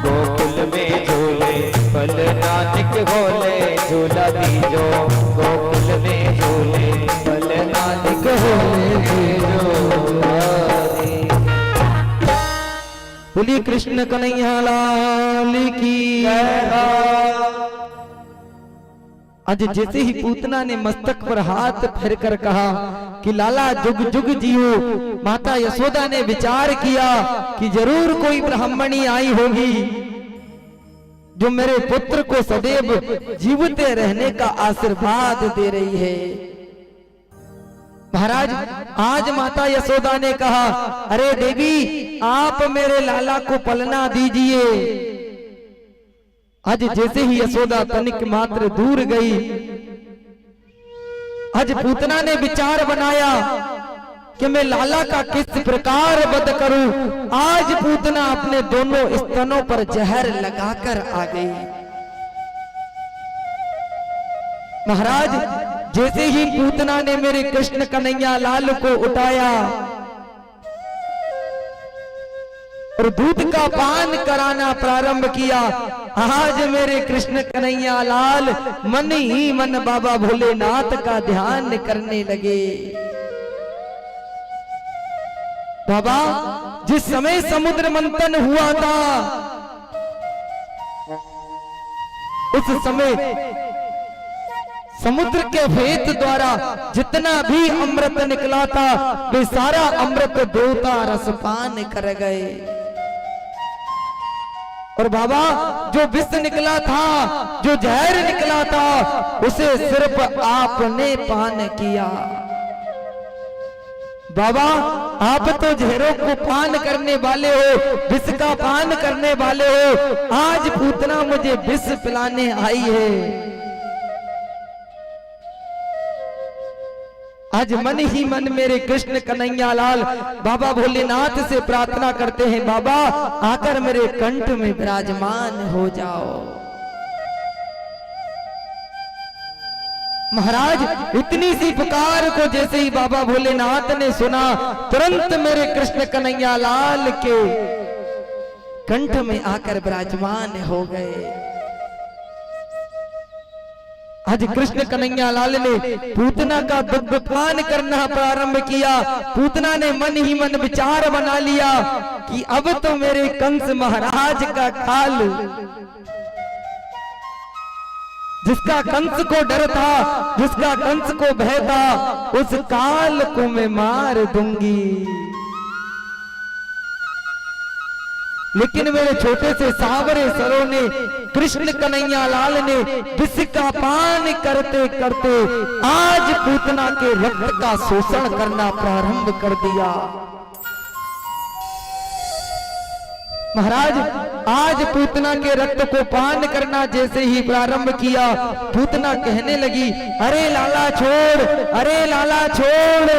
गोकुल में झूला दीजो गोकुल में झूले बलनालिक होले दीजो हरी। बोलिए कृष्ण कन्हैया लाल की आज जैसे ही पूतना ने मस्तक पर हाथ फेर कर कहा कि लाला जुग जुग जियो, माता यशोदा ने विचार किया कि जरूर कोई ब्राह्मणी आई होगी जो मेरे पुत्र को सदैव जीवते रहने का आशीर्वाद दे रही है। महाराज आज माता यशोदा ने कहा, अरे देवी आप मेरे लाला को पलना दीजिए। आज जैसे ही यशोदा तनिक मात्र दूर गई, आज पूतना ने विचार बनाया कि मैं लाला का किस प्रकार वध करूं। आज पूतना अपने दोनों स्तनों पर जहर लगाकर आ गई। महाराज जैसे ही पूतना ने मेरे कृष्ण कन्हैया लाल को उठाया और दूध का पान कराना प्रारंभ किया, आज मेरे कृष्ण कन्हैया लाल मन ही मन बाबा भोलेनाथ का ध्यान करने लगे। बाबा जिस समय समुद्र मंथन हुआ था उस समय समुद्र के भेद द्वारा जितना भी अमृत निकला था वे सारा अमृत देवता रसपान कर गए। और बाबा जो विष निकला था, जो जहर निकला था, उसे सिर्फ आपने पान किया। बाबा आप तो जहरों को पान करने वाले हो, विष का पान करने वाले हो, आज पूतना मुझे विष पिलाने आई है। आज मन ही मन मेरे कृष्ण कन्हैया लाल बाबा भोलेनाथ से प्रार्थना करते हैं, बाबा आकर मेरे कंठ में विराजमान हो जाओ। महाराज इतनी सी पुकार को जैसे ही बाबा भोलेनाथ ने सुना, तुरंत मेरे कृष्ण कन्हैया लाल के कंठ में आकर विराजमान हो गए। आज कृष्ण कन्हैया लाल ने पूतना का दुग्ध पान करना प्रारंभ किया। पूतना ने मन ही मन विचार बना लिया कि अब तो मेरे कंस महाराज का काल, जिसका कंस को डर था, जिसका कंस को भय था, उस काल को मैं मार दूंगी। लेकिन मेरे छोटे से सावरे सरों ने, कृष्ण कन्हैया लाल ने विष का पान करते करते आज पूतना के रक्त का शोषण करना प्रारंभ कर दिया। महाराज आज पूतना के रक्त को पान करना जैसे ही प्रारंभ किया, पूतना कहने लगी, अरे लाला छोड़, अरे लाला छोड़।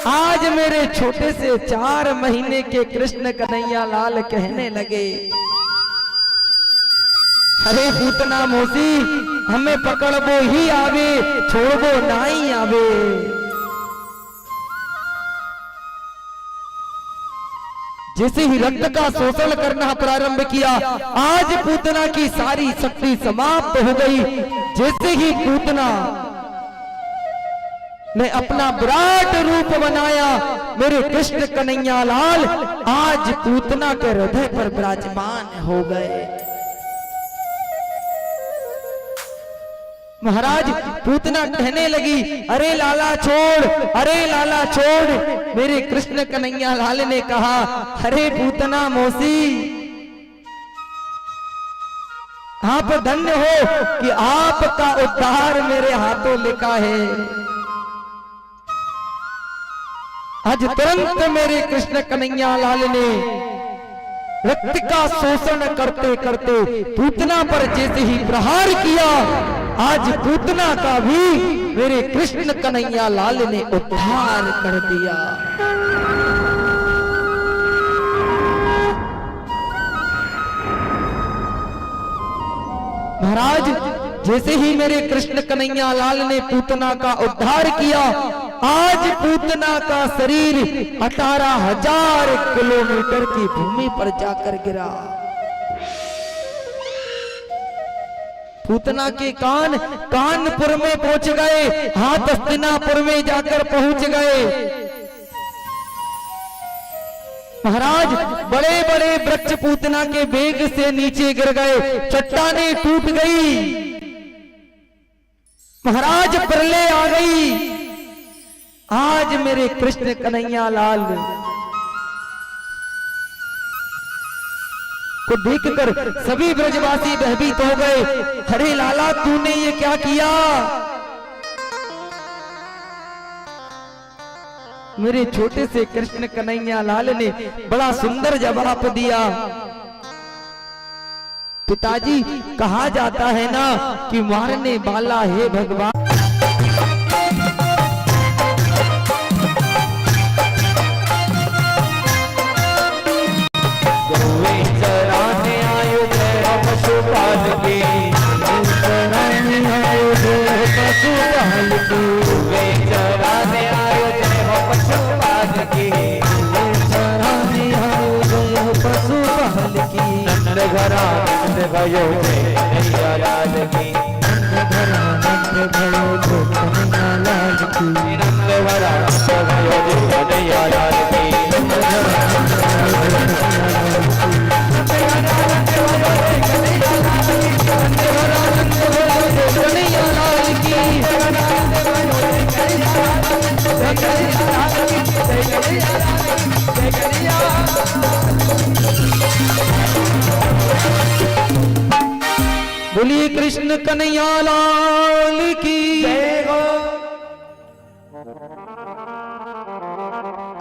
आज मेरे छोटे से 4 महीने के कृष्ण कन्हैया लाल कहने लगे, अरे पूतना मौसी हमें पकड़बो ही आवे, छोड़बो नहीं आवे। जैसे ही रक्त का शोषण करना प्रारंभ किया, आज पूतना की सारी शक्ति समाप्त हो गई। जैसे ही पूतना ने अपना विराट रूप बनाया, मेरे कृष्ण कन्हैया लाल आज पूतना के हृदय पर विराजमान हो गए। महाराज पूतना कहने लगी, अरे लाला छोड़, अरे लाला छोड़। मेरे कृष्ण कन्हैया लाल ने कहा, अरे पूतना मौसी आप धन्य हो कि आपका उद्धार मेरे हाथों लिखा है। आज तुरंत मेरे कृष्ण कन्हैया लाल ने रक्त का शोषण करते करते पूतना पर जैसे ही प्रहार किया, आज पूतना का भी मेरे कृष्ण कन्हैया लाल ने उद्धार कर दिया। महाराज जैसे ही मेरे कृष्ण कन्हैया लाल ने पूतना का उद्धार किया, आज पूतना का शरीर 18,000 किलोमीटर की भूमि पर जाकर गिरा। पूतना के कान कानपुर में पहुंच गए, हाथ हस्तिनापुर में जाकर पहुंच गए। महाराज बड़े बड़े वृक्ष पूतना के वेग से नीचे गिर गए, चट्टानें टूट गई, महाराज प्रलय आ गई। आज मेरे कृष्ण कन्हैया लाल को देखकर सभी ब्रजवासी भयभीत हो गए। अरे लाला तूने ये क्या किया? मेरे छोटे से कृष्ण कन्हैया लाल ने बड़ा सुंदर जवाब दिया। पिताजी कहा जाता है ना कि मारने वाला है भगवान। पशुपाल की चराने आयो जय पशुपाल की, वे चराने आयो जय हो पशुपाल की, चराने आयो जय पशुपाल की। नंद घरा नंद भयो जय कन्हैया लाल की, नंद घरा नंद भयो जय कन्हैया लाल की, नंद घरा नंद भयो जय कन्हैया लाल की, नंद घरा नंद भयो जय कन्हैया लाल बोलिए कृष्ण कन्हैया लाल की जय हो।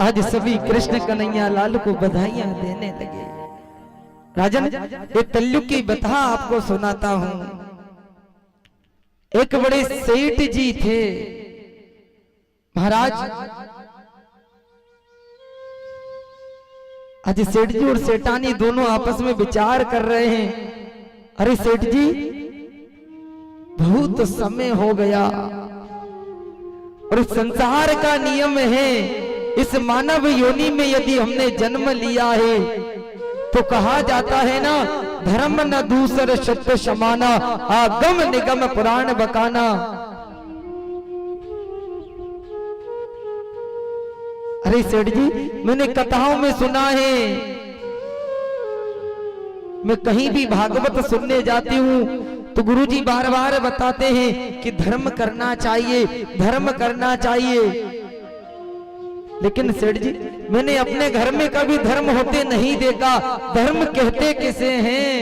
आज सभी कृष्ण कन्हैया लाल को बधाइयां देने लगे। राजन एक कलयुग की बता आपको सुनाता हूं। एक बड़े सेठ जी थे महाराज। आज सेठ जी और सेठानी दोनों आपस में विचार कर रहे हैं। अरे सेठ जी बहुत समय हो गया और संसार का नियम है, इस मानव योनि में यदि हमने जन्म लिया है तो कहा जाता है ना, धर्म न दूसर सत्य समाना, आगम निगम पुराण बकाना। अरे सेठ जी मैंने कथाओं में सुना है, मैं कहीं भी भागवत सुनने जाती हूँ तो गुरुजी बार बार बताते हैं कि धर्म करना चाहिए, धर्म करना चाहिए। लेकिन सेठ जी मैंने अपने घर में कभी धर्म होते नहीं देखा। धर्म कहते किसे हैं?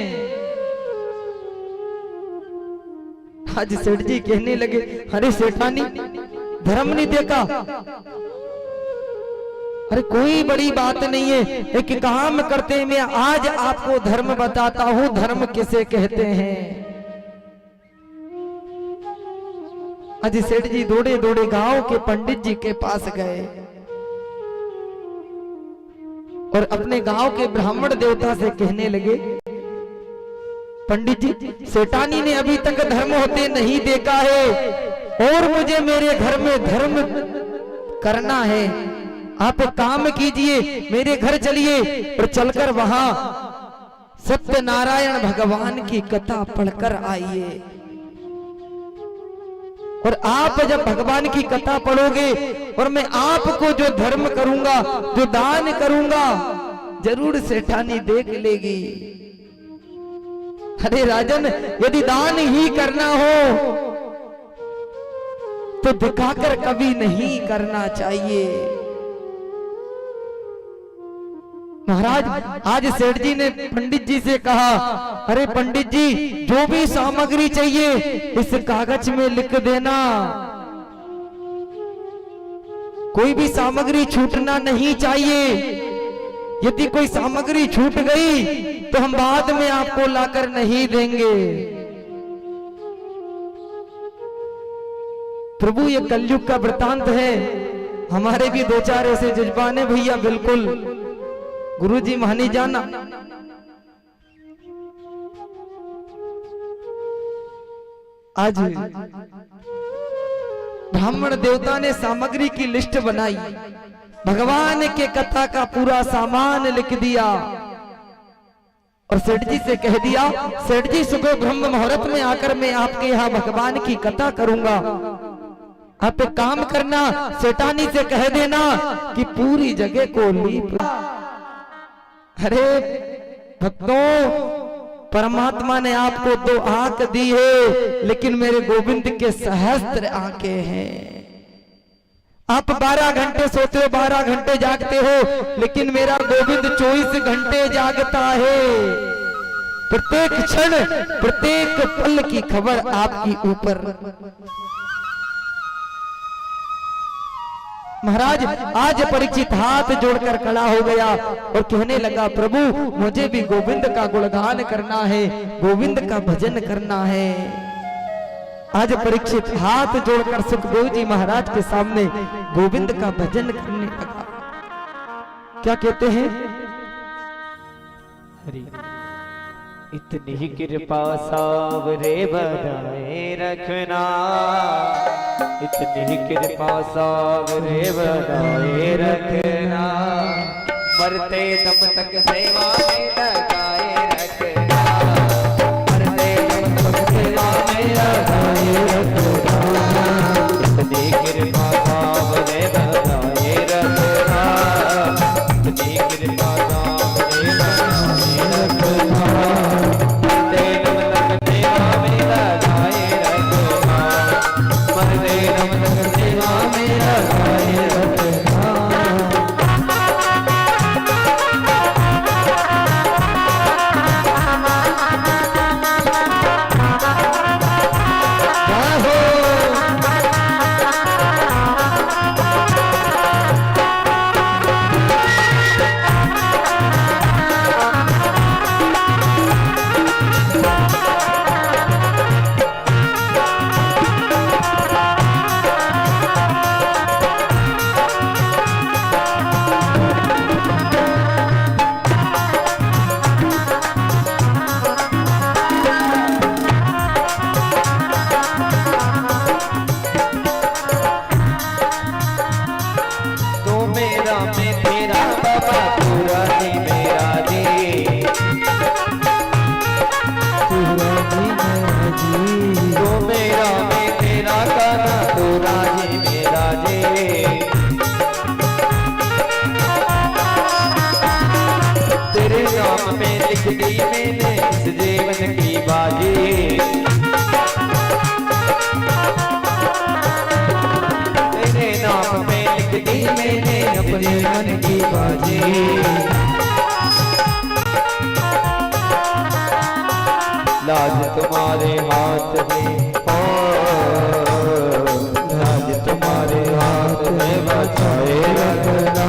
आज सेठ जी कहने लगे, अरे सेठानी धर्म नहीं देखा? अरे कोई बड़ी बात नहीं है, एक काम करते हैं, मैं आज आपको धर्म बताता हूं, धर्म किसे कहते हैं। आज सेठ जी दौड़े दौड़े गांव के पंडित जी के पास गए और अपने गांव के ब्राह्मण देवता से कहने लगे, पंडित जी सेठानी ने अभी तक धर्म होते नहीं देखा है और मुझे मेरे घर में धर्म करना है। आप काम कीजिए, मेरे घर चलिए और चलकर वहां सत्यनारायण भगवान की कथा पढ़कर आइए। और आप जब भगवान की कथा पढ़ोगे और मैं आपको जो धर्म करूंगा, जो दान करूंगा, जरूर सेठानी देख लेगी। अरे राजन यदि दान ही करना हो तो दिखाकर कभी नहीं करना चाहिए। महाराज आज सेठ जी ने पंडित जी से कहा, अरे पंडित जी जो भी सामग्री चाहिए इस कागज में लिख देना, कोई भी सामग्री छूटना नहीं चाहिए। यदि कोई सामग्री छूट गई तो हम बाद में आपको लाकर नहीं देंगे। प्रभु ये कलयुग का वृतांत है। हमारे भी दो चार ऐसे जज्बाने भैया, बिल्कुल गुरुजी मानी जाना। आज ब्राह्मण देवता ने सामग्री की लिस्ट बनाई, भगवान के कथा का पूरा सामान लिख दिया। और सेठ जी से कह दिया, सेठ जी सुबह ब्रह्म मुहूर्त में आकर मैं आपके यहाँ भगवान की कथा करूंगा, आप एक काम करना, सेठानी से कह देना कि पूरी जगह को लीप। अरे भक्तों, परमात्मा ने आपको 2 आंख दी है, लेकिन मेरे गोविंद के सहस्त्र आंखें हैं। आप 12 घंटे सोते हो, 12 घंटे जागते हो, लेकिन मेरा गोविंद 24 घंटे जागता है। प्रत्येक क्षण, प्रत्येक पल की खबर आपकी ऊपर। महाराज आज परीक्षित हाथ जोड़कर खड़ा हो गया और कहने लगा, प्रभु मुझे भी गोविंद का गुणगान करना है, गोविंद का भजन करना है। आज परीक्षित हाथ जोड़कर सुखदेव जी महाराज के सामने गोविंद का भजन करने लगा। क्या कहते हैं? हरि इतनी ही कृपा सावरे बनाए रखना, इतनी ही कृपा सावरे बनाए रखना, मरते दम तक सेवा में लगाए रखना, मरते दम तक सेवा में लगाए रखना, इतनी कृपा सावरे बनाए रखना, इतनी कृपा सावरे बनाए रखना, मरते दम तक सेवा में लगाए रखना, मरते दम तक सेवा में लगाए रखना। लाज तुम्हारे हाथ में, लाज तुम्हारे हाथ में बचाए रखना,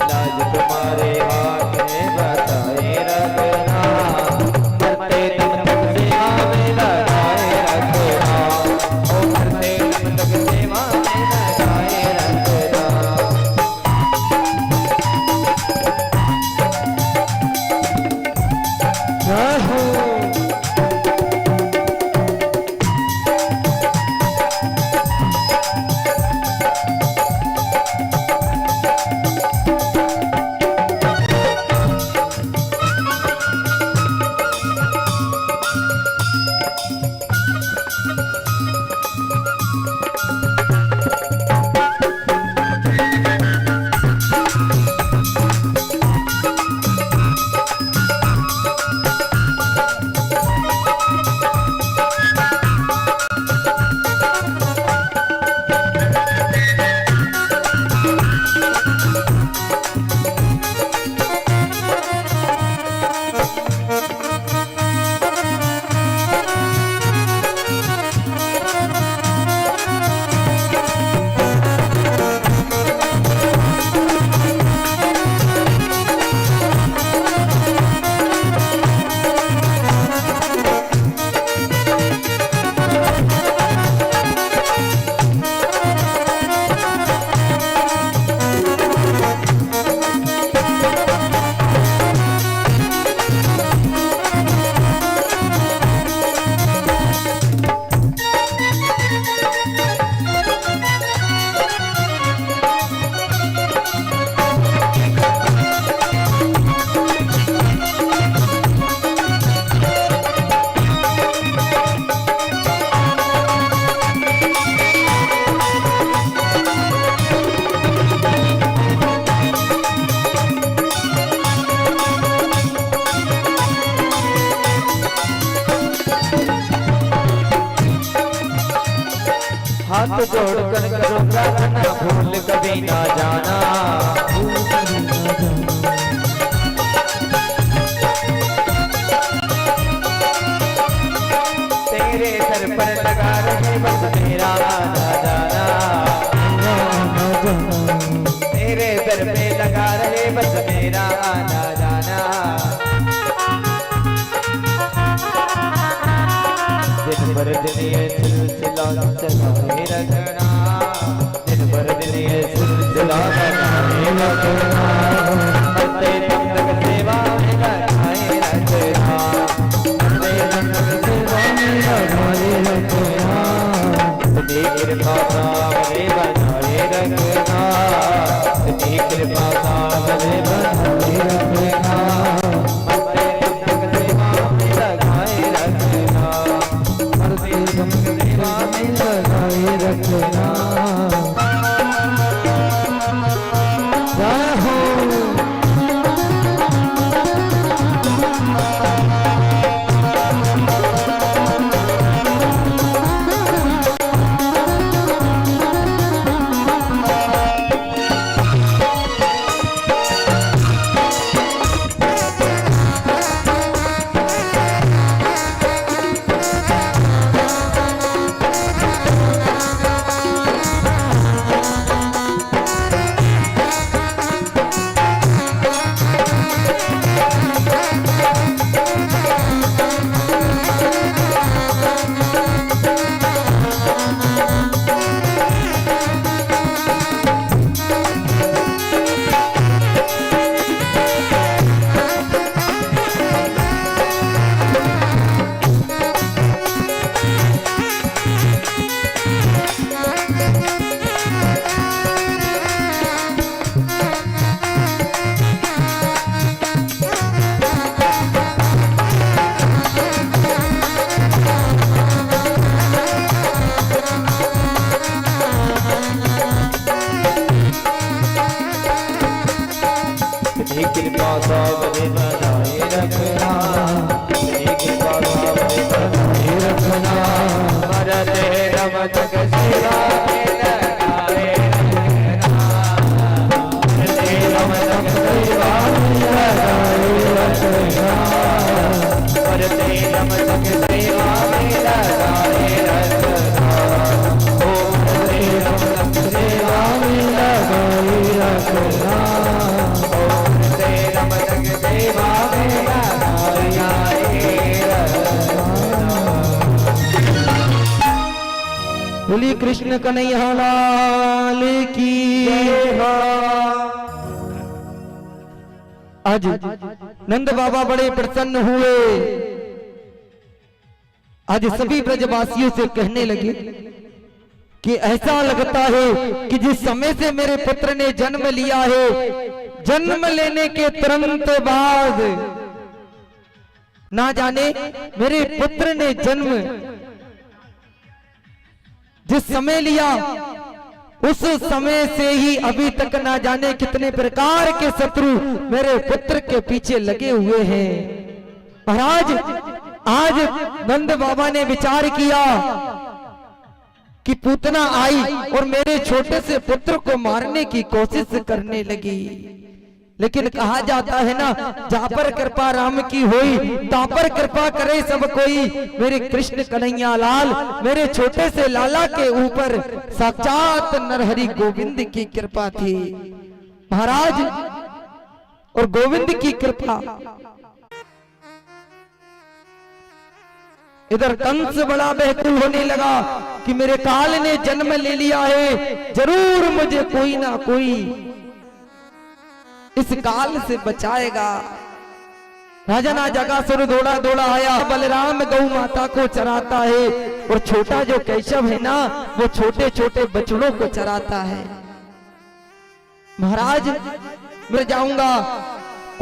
लाज तुम्हारे हाथ में बचाए रखना, मरते दम तक सेवा में लगाए रखना, ओ मरते दम तक सेवा में लगाए रखना। हाथ जोड़कर करो प्रार्थना, भूल कभी ना जाना। तेरे सर पर लगा रहे बस मेरा आना जाना, तेरे सर पे लगा रहे बस मेरा आना जाना। दिन भर दिन ये सिलसिला चलाए रखना, दिन भर दिन ये सिलसिला चलाए रखना। बंदे तब तक सेवा में लगाए रखना, बंदे तब तक सेवा में लगाए रखना। अपनी कृपा सामने बनाए रखना, अपनी कृपा सामने बनाए रखना। बंदे तब तक सेवा में लगाए रखना, बंदे तब तक सेवा में लगाए रखना। जय हो कृपा सावधानी बनाए रखना, कृपा सावधानी बनाए रखना। मरते दम तक सेवा में लगाए रखना, मरते दम तक सेवा में लगाए रखना, मरते दम तक सेवा में लगाए रखना। ओ मरते दम तक सेवा में लगाए रखना, सेवा में बोली कृष्ण कन्हैया लाल की। आज नंद बाबा बड़े प्रसन्न हुए, आज सभी ब्रजवासियों से कहने लगे कि ऐसा लगता है कि जिस समय से मेरे पुत्र ने जन्म लिया है, जन्म लेने के तुरंत बाद ना जाने मेरे पुत्र ने जन्म जिस समय लिया उस समय से ही अभी तक ना जाने कितने प्रकार के शत्रु मेरे पुत्र के पीछे लगे हुए हैं। महाराज आज नंद बाबा ने विचार किया कि पूतना आई और मेरे छोटे से पुत्र को मारने की कोशिश करने लगी, लेकिन कहा जाता है ना, जहाँ पर कृपा राम की होई तहाँ पर कृपा करे सब कोई। मेरे कृष्ण कन्हैया लाल मेरे छोटे से लाला के ऊपर साक्षात नरहरि गोविंद की कृपा थी महाराज, और गोविंद की कृपा। इधर कंस बड़ा बेकुल होने लगा कि मेरे काल ने जन्म ले लिया है, जरूर मुझे कोई ना कोई इस काल से बचाएगा। राजा ना जगासुर दौड़ा दौड़ा आया, बलराम गौ माता को चराता है और छोटा जो कैशव है ना, वो छोटे छोटे बछड़ों को चराता है। महाराज मैं जाऊंगा,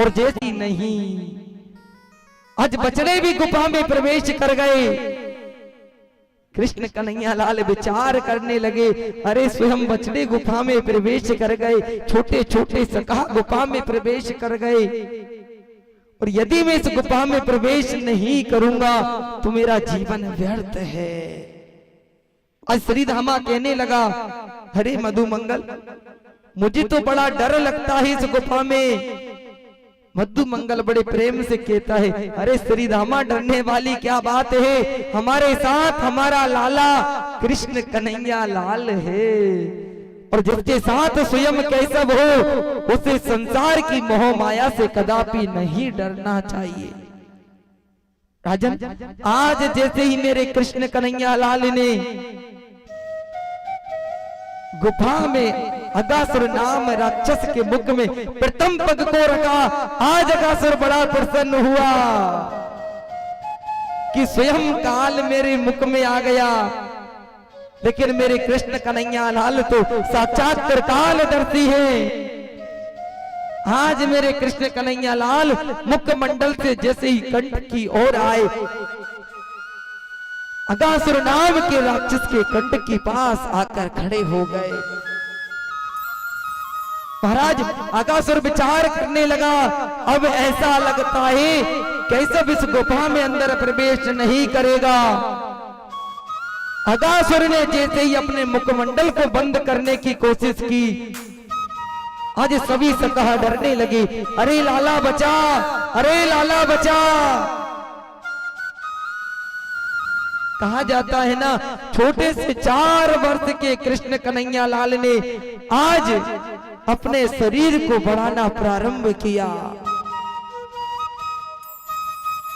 और जैसी नहीं, आज बछड़े भी गुफा में प्रवेश कर गए। कृष्ण कन्हैया लाल विचार करने लगे, अरे स्वयं बछड़े गुफा में प्रवेश कर गए, छोटे छोटे सखा गुफा में प्रवेश कर गए, और यदि मैं इस गुफा में प्रवेश नहीं करूंगा तो मेरा जीवन व्यर्थ है। आज श्रीधामा कहने लगा, अरे मधुमंगल, मुझे तो बड़ा डर लगता है इस गुफा में। मधुमंगल बड़े प्रेम से कहता है, अरे श्रीधामा डरने वाली क्या बात है, हमारे साथ हमारा लाला कृष्ण कन्हैया लाल है, और जिसके साथ स्वयं कैसव हो उसे संसार की मोह माया से कदापि नहीं डरना चाहिए। राजन, आज जैसे ही मेरे कृष्ण कन्हैया लाल ने गुफा में अगासुर नाम राक्षस के मुख में प्रथम पग को रखा, आज अगासुर बड़ा प्रसन्न हुआ कि स्वयं काल मेरे मुख में आ गया। लेकिन मेरे कृष्ण कन्हैया लाल तो साक्षात त्रिकालदर्शी है। आज मेरे कृष्ण कन्हैया लाल मुखमंडल से जैसे ही कंठ की ओर आए, अगासुर नाम के राक्षस के कंठ के पास आकर खड़े हो गए। महाराज, अगासुर विचार करने लगा, अब ऐसा लगता है कैसे इस गुफा में अंदर प्रवेश नहीं करेगा। अगासुर ने जैसे ही अपने मुखमंडल को बंद करने की कोशिश की, आज सभी सकहा डरने लगे, अरे लाला बचा, अरे लाला बचा। कहा जाता है ना, छोटे से 4 वर्ष के कृष्ण कन्हैया लाल ने आज अपने शरीर को बढ़ाना प्रारंभ किया।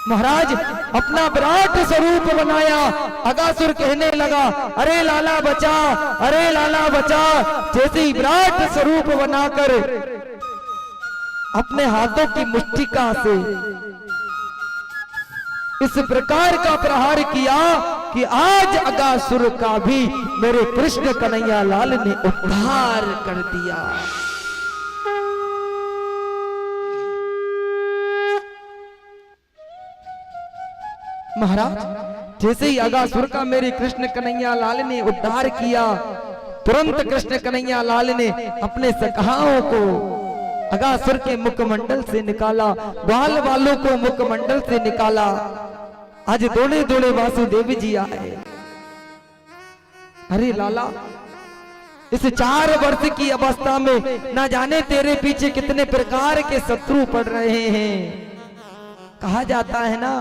महाराज, अपना विराट स्वरूप बनाया। अगासुर कहने लगा, अरे लाला बचा, अरे लाला बचा। जैसे ही विराट स्वरूप बनाकर अपने हाथों की मुष्टिका से इस प्रकार का प्रहार किया कि आज अगासुर का भी मेरे कृष्ण कन्हैया लाल ने उद्धार कर दिया। महाराज, जैसे ही अगासुर का मेरे कृष्ण कन्हैया लाल ने उद्धार किया, तुरंत कृष्ण कन्हैया लाल ने अपने सखाओं को अगासुर के मुखमंडल से निकाला, बाल वालों को मुखमंडल से निकाला। आज दौड़े दौड़े वासुदेव जी आए। अरे लाला, इस 4 वर्ष की अवस्था में ना जाने तेरे पीछे कितने प्रकार के शत्रु पड़ रहे हैं। कहा जाता है ना,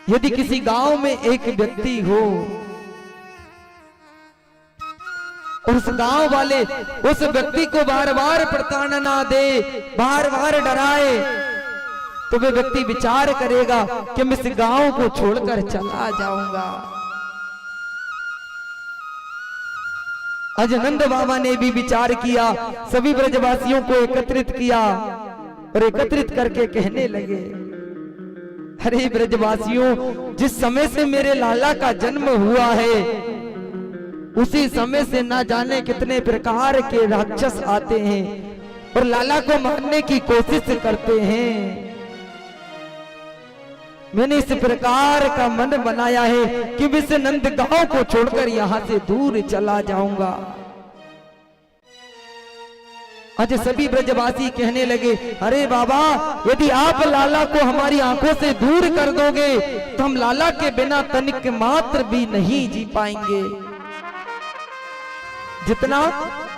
यदि किसी गांव में एक व्यक्ति हो और उस गांव वाले उस व्यक्ति को बार बार प्रताड़ना दे, बार बार डराए, तो वे व्यक्ति विचार करेगा कि मैं इस गांव को छोड़कर चला जाऊंगा। आज नंद बाबा ने भी विचार किया, सभी ब्रजवासियों को एकत्रित किया और एकत्रित करके कहने लगे, अरे ब्रजवासियों, जिस समय से मेरे लाला का जन्म हुआ है उसी समय से ना जाने कितने प्रकार के राक्षस आते हैं और लाला को मारने की कोशिश करते हैं। मैंने इस प्रकार का मन बनाया है कि मैं इस नंद गांव को छोड़कर यहां से दूर चला जाऊंगा। आज सभी ब्रजवासी कहने लगे, अरे बाबा, यदि आप लाला को हमारी आंखों से दूर कर दोगे तो हम लाला के बिना तनिक मात्र भी नहीं जी पाएंगे। जितना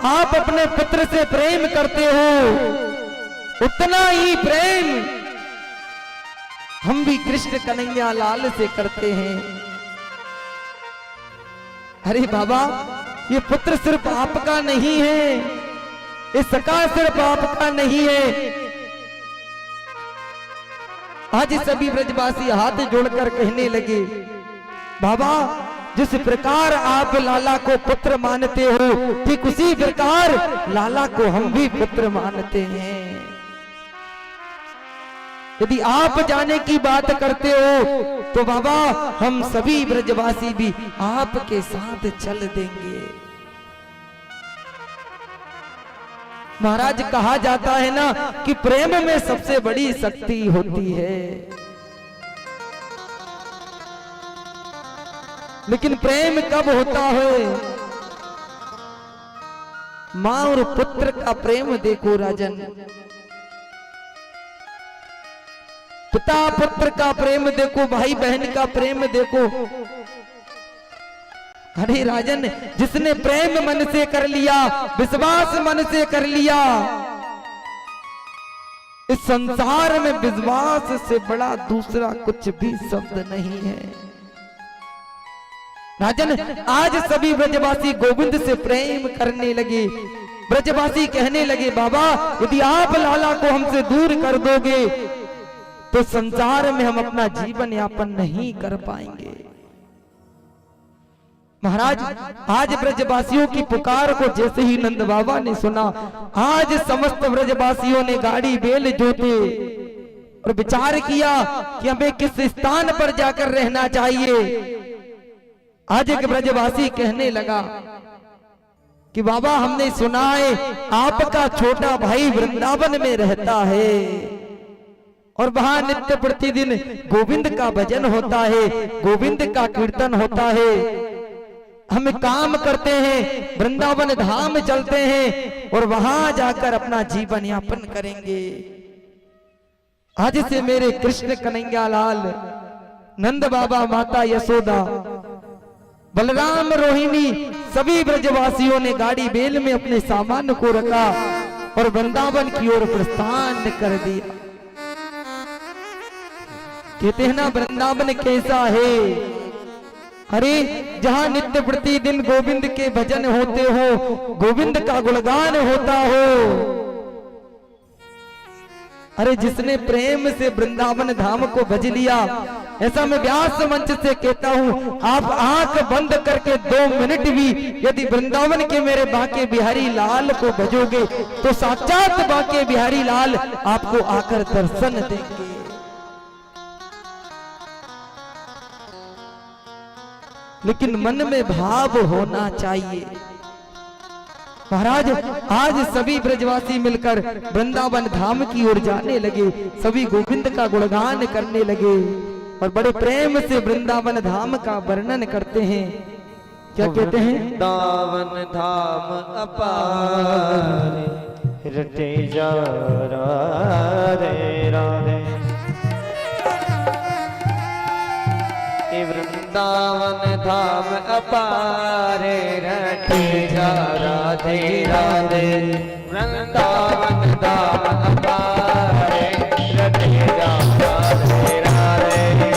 आप अपने पुत्र से प्रेम करते हो उतना ही प्रेम हम भी कृष्ण कन्हैया लाल से करते हैं। अरे बाबा, ये पुत्र सिर्फ आपका नहीं है, ये सखा सिर्फ आपका नहीं है। आज सभी ब्रजवासी हाथ जोड़कर कहने लगे, बाबा, जिस प्रकार आप लाला को पुत्र मानते हो ठीक उसी प्रकार लाला को हम भी पुत्र मानते हैं। यदि आप जाने की बात करते हो तो बाबा, हम सभी ब्रजवासी भी आपके साथ चल देंगे। महाराज, कहा जाता है ना कि प्रेम में सबसे बड़ी शक्ति होती है, लेकिन प्रेम कब होता है? मां और पुत्र का प्रेम देखो राजन, पिता पुत्र का प्रेम देखो, भाई बहन का प्रेम देखो। अरे राजन, जिसने प्रेम मन से कर लिया, विश्वास मन से कर लिया, इस संसार में विश्वास से बड़ा दूसरा कुछ भी शब्द नहीं है। राजन, आज सभी ब्रजवासी गोविंद से प्रेम करने लगे। ब्रजवासी कहने लगे, बाबा यदि आप लाला को हमसे दूर कर दोगे तो संसार में हम अपना जीवन यापन नहीं कर पाएंगे। महाराज, आज ब्रजवासियों की पुकार को जैसे ही नंद बाबा ने सुना, आज समस्त ब्रजवासियों ने गाड़ी बेल जोते और विचार किया कि हमें किस स्थान पर जाकर रहना चाहिए। आज एक ब्रजवासी कहने लगा कि बाबा, हमने सुना है आपका छोटा भाई वृंदावन में रहता है और वहां नित्य प्रतिदिन गोविंद का भजन होता है, गोविंद का कीर्तन होता है। हम काम करते हैं, वृंदावन धाम चलते हैं और वहां जाकर अपना जीवन यापन करेंगे। आज से मेरे कृष्ण कन्हैया लाल, नंद बाबा, माता यशोदा, बलराम, रोहिणी, सभी ब्रजवासियों ने गाड़ी बेल में अपने सामान को रखा और वृंदावन की ओर प्रस्थान कर दिया। कहते हैं ना, वृंदावन कैसा है? अरे जहां नित्य प्रतिदिन गोविंद के भजन होते हो, गोविंद का गुणगान होता हो। अरे जिसने प्रेम से वृंदावन धाम को भज लिया, ऐसा मैं व्यास मंच से कहता हूं, आप आंख बंद करके 2 मिनट भी यदि वृंदावन के मेरे बांके बिहारी लाल को भजोगे तो साक्षात बांके बिहारी लाल आपको आकर दर्शन देंगे। लेकिन मन में भाव होना चाहिए। महाराज, आज सभी ब्रजवासी मिलकर वृंदावन धाम की ओर जाने लगे, सभी गोविंद का गुणगान करने लगे और बड़े प्रेम से वृंदावन धाम का वर्णन करते हैं। क्या कहते हैं? वृंदावन धाम अपार रटे जा राधे राधे। वृंदावन धाम अपारे रटे जा राधे राधे। वृंदावन धाम अपारे रटे जा राधे राधे।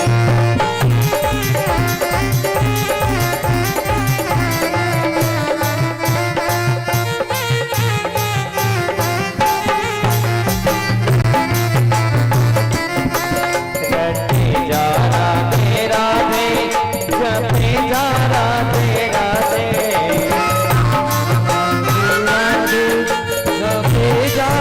जा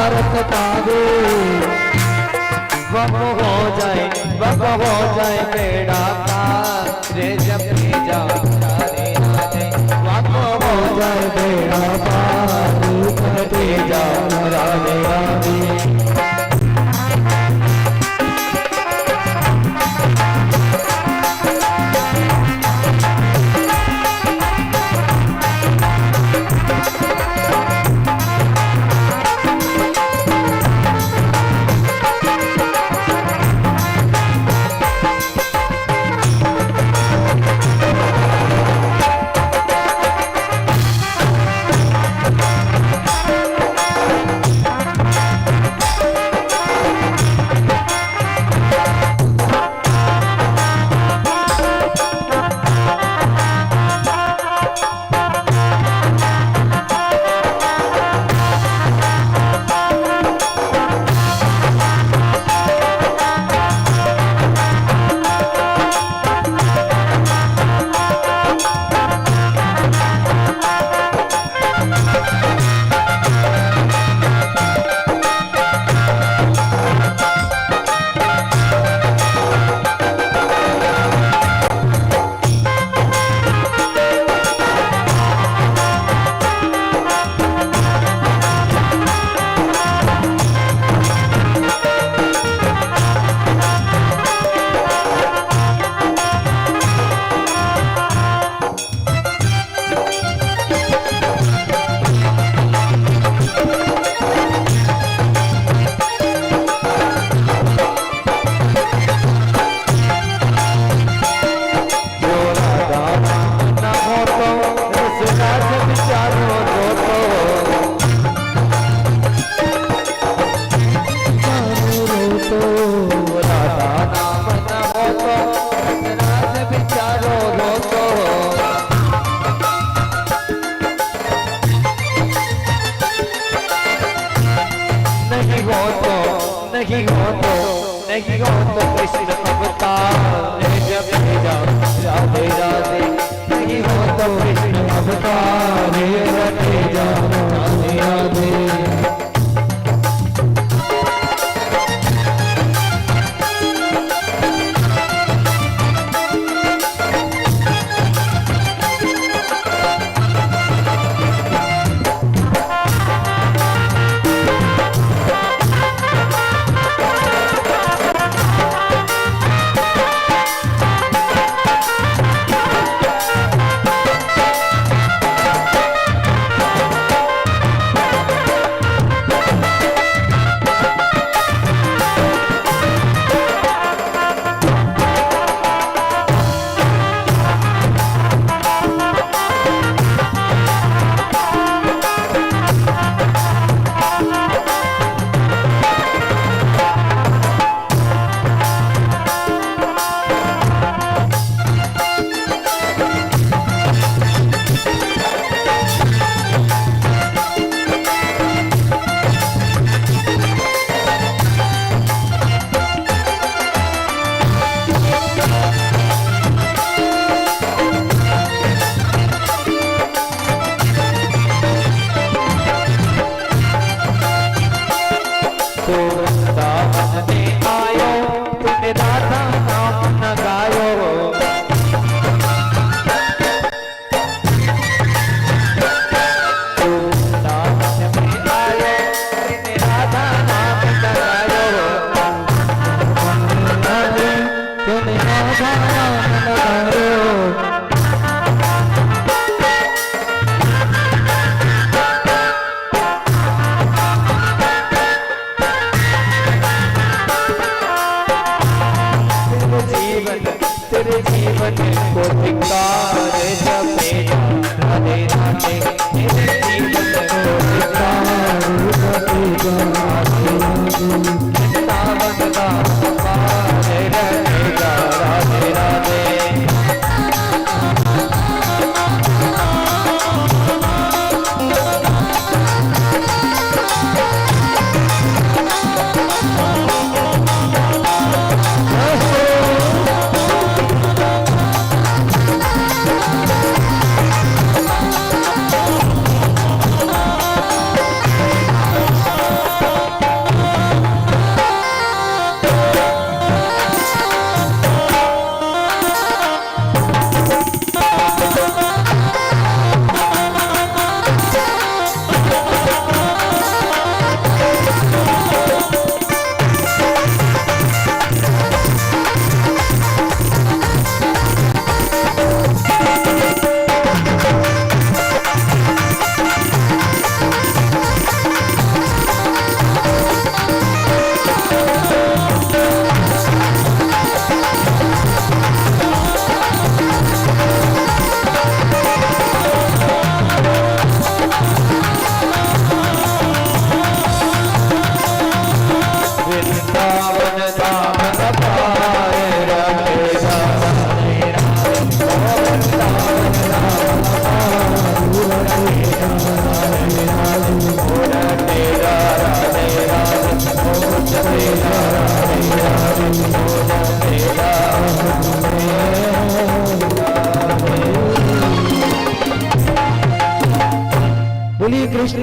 भारत पावे वह हो जाए बेड़ा पार रे जब जा राधे राधे वह हो जाए बेड़ा पार रे जा राधे राधे नहीं हो तो कृष्ण अवतार जब जा राधे राधे नहीं हो तो कृष्ण अवतार रटे जा राधे राधे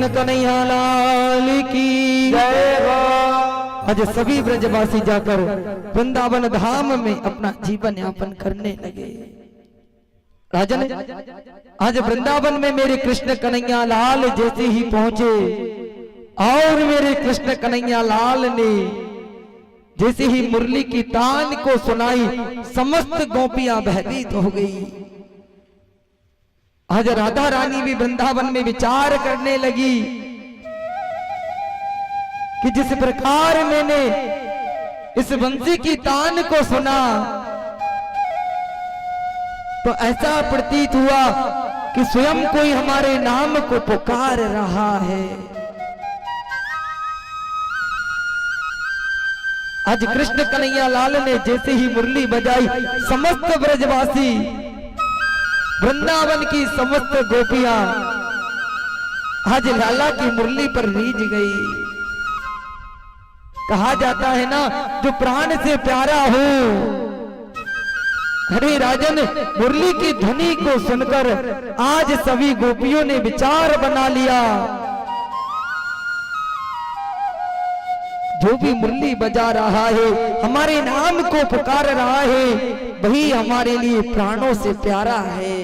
कृष्ण कन्हैया लाल की जय हो। आज सभी ब्रजवासी जाकर वृंदावन धाम में अपना जीवन यापन करने लगे। राजन, आज वृंदावन में मेरे कृष्ण कन्हैया लाल जैसे ही पहुंचे और मेरे कृष्ण कन्हैया लाल ने जैसे ही मुरली की तान को सुनाई, समस्त गोपियां भयभीत हो गई। आज राधा रानी भी वृंदावन में विचार करने लगी कि जिस प्रकार मैंने इस बंसी की तान को सुना तो ऐसा प्रतीत हुआ कि स्वयं कोई हमारे नाम को पुकार रहा है। आज कृष्ण कन्हैया लाल ने जैसे ही मुरली बजाई, समस्त ब्रजवासी, वृंदावन की समस्त गोपियां आज लाला की मुरली पर रीझ गई। कहा जाता है ना, जो प्राण से प्यारा हो। अरे राजन, मुरली की ध्वनि को सुनकर आज सभी गोपियों ने विचार बना लिया, जो भी मुरली बजा रहा है, हमारे नाम को पुकार रहा है, वही हमारे लिए प्राणों से प्यारा है।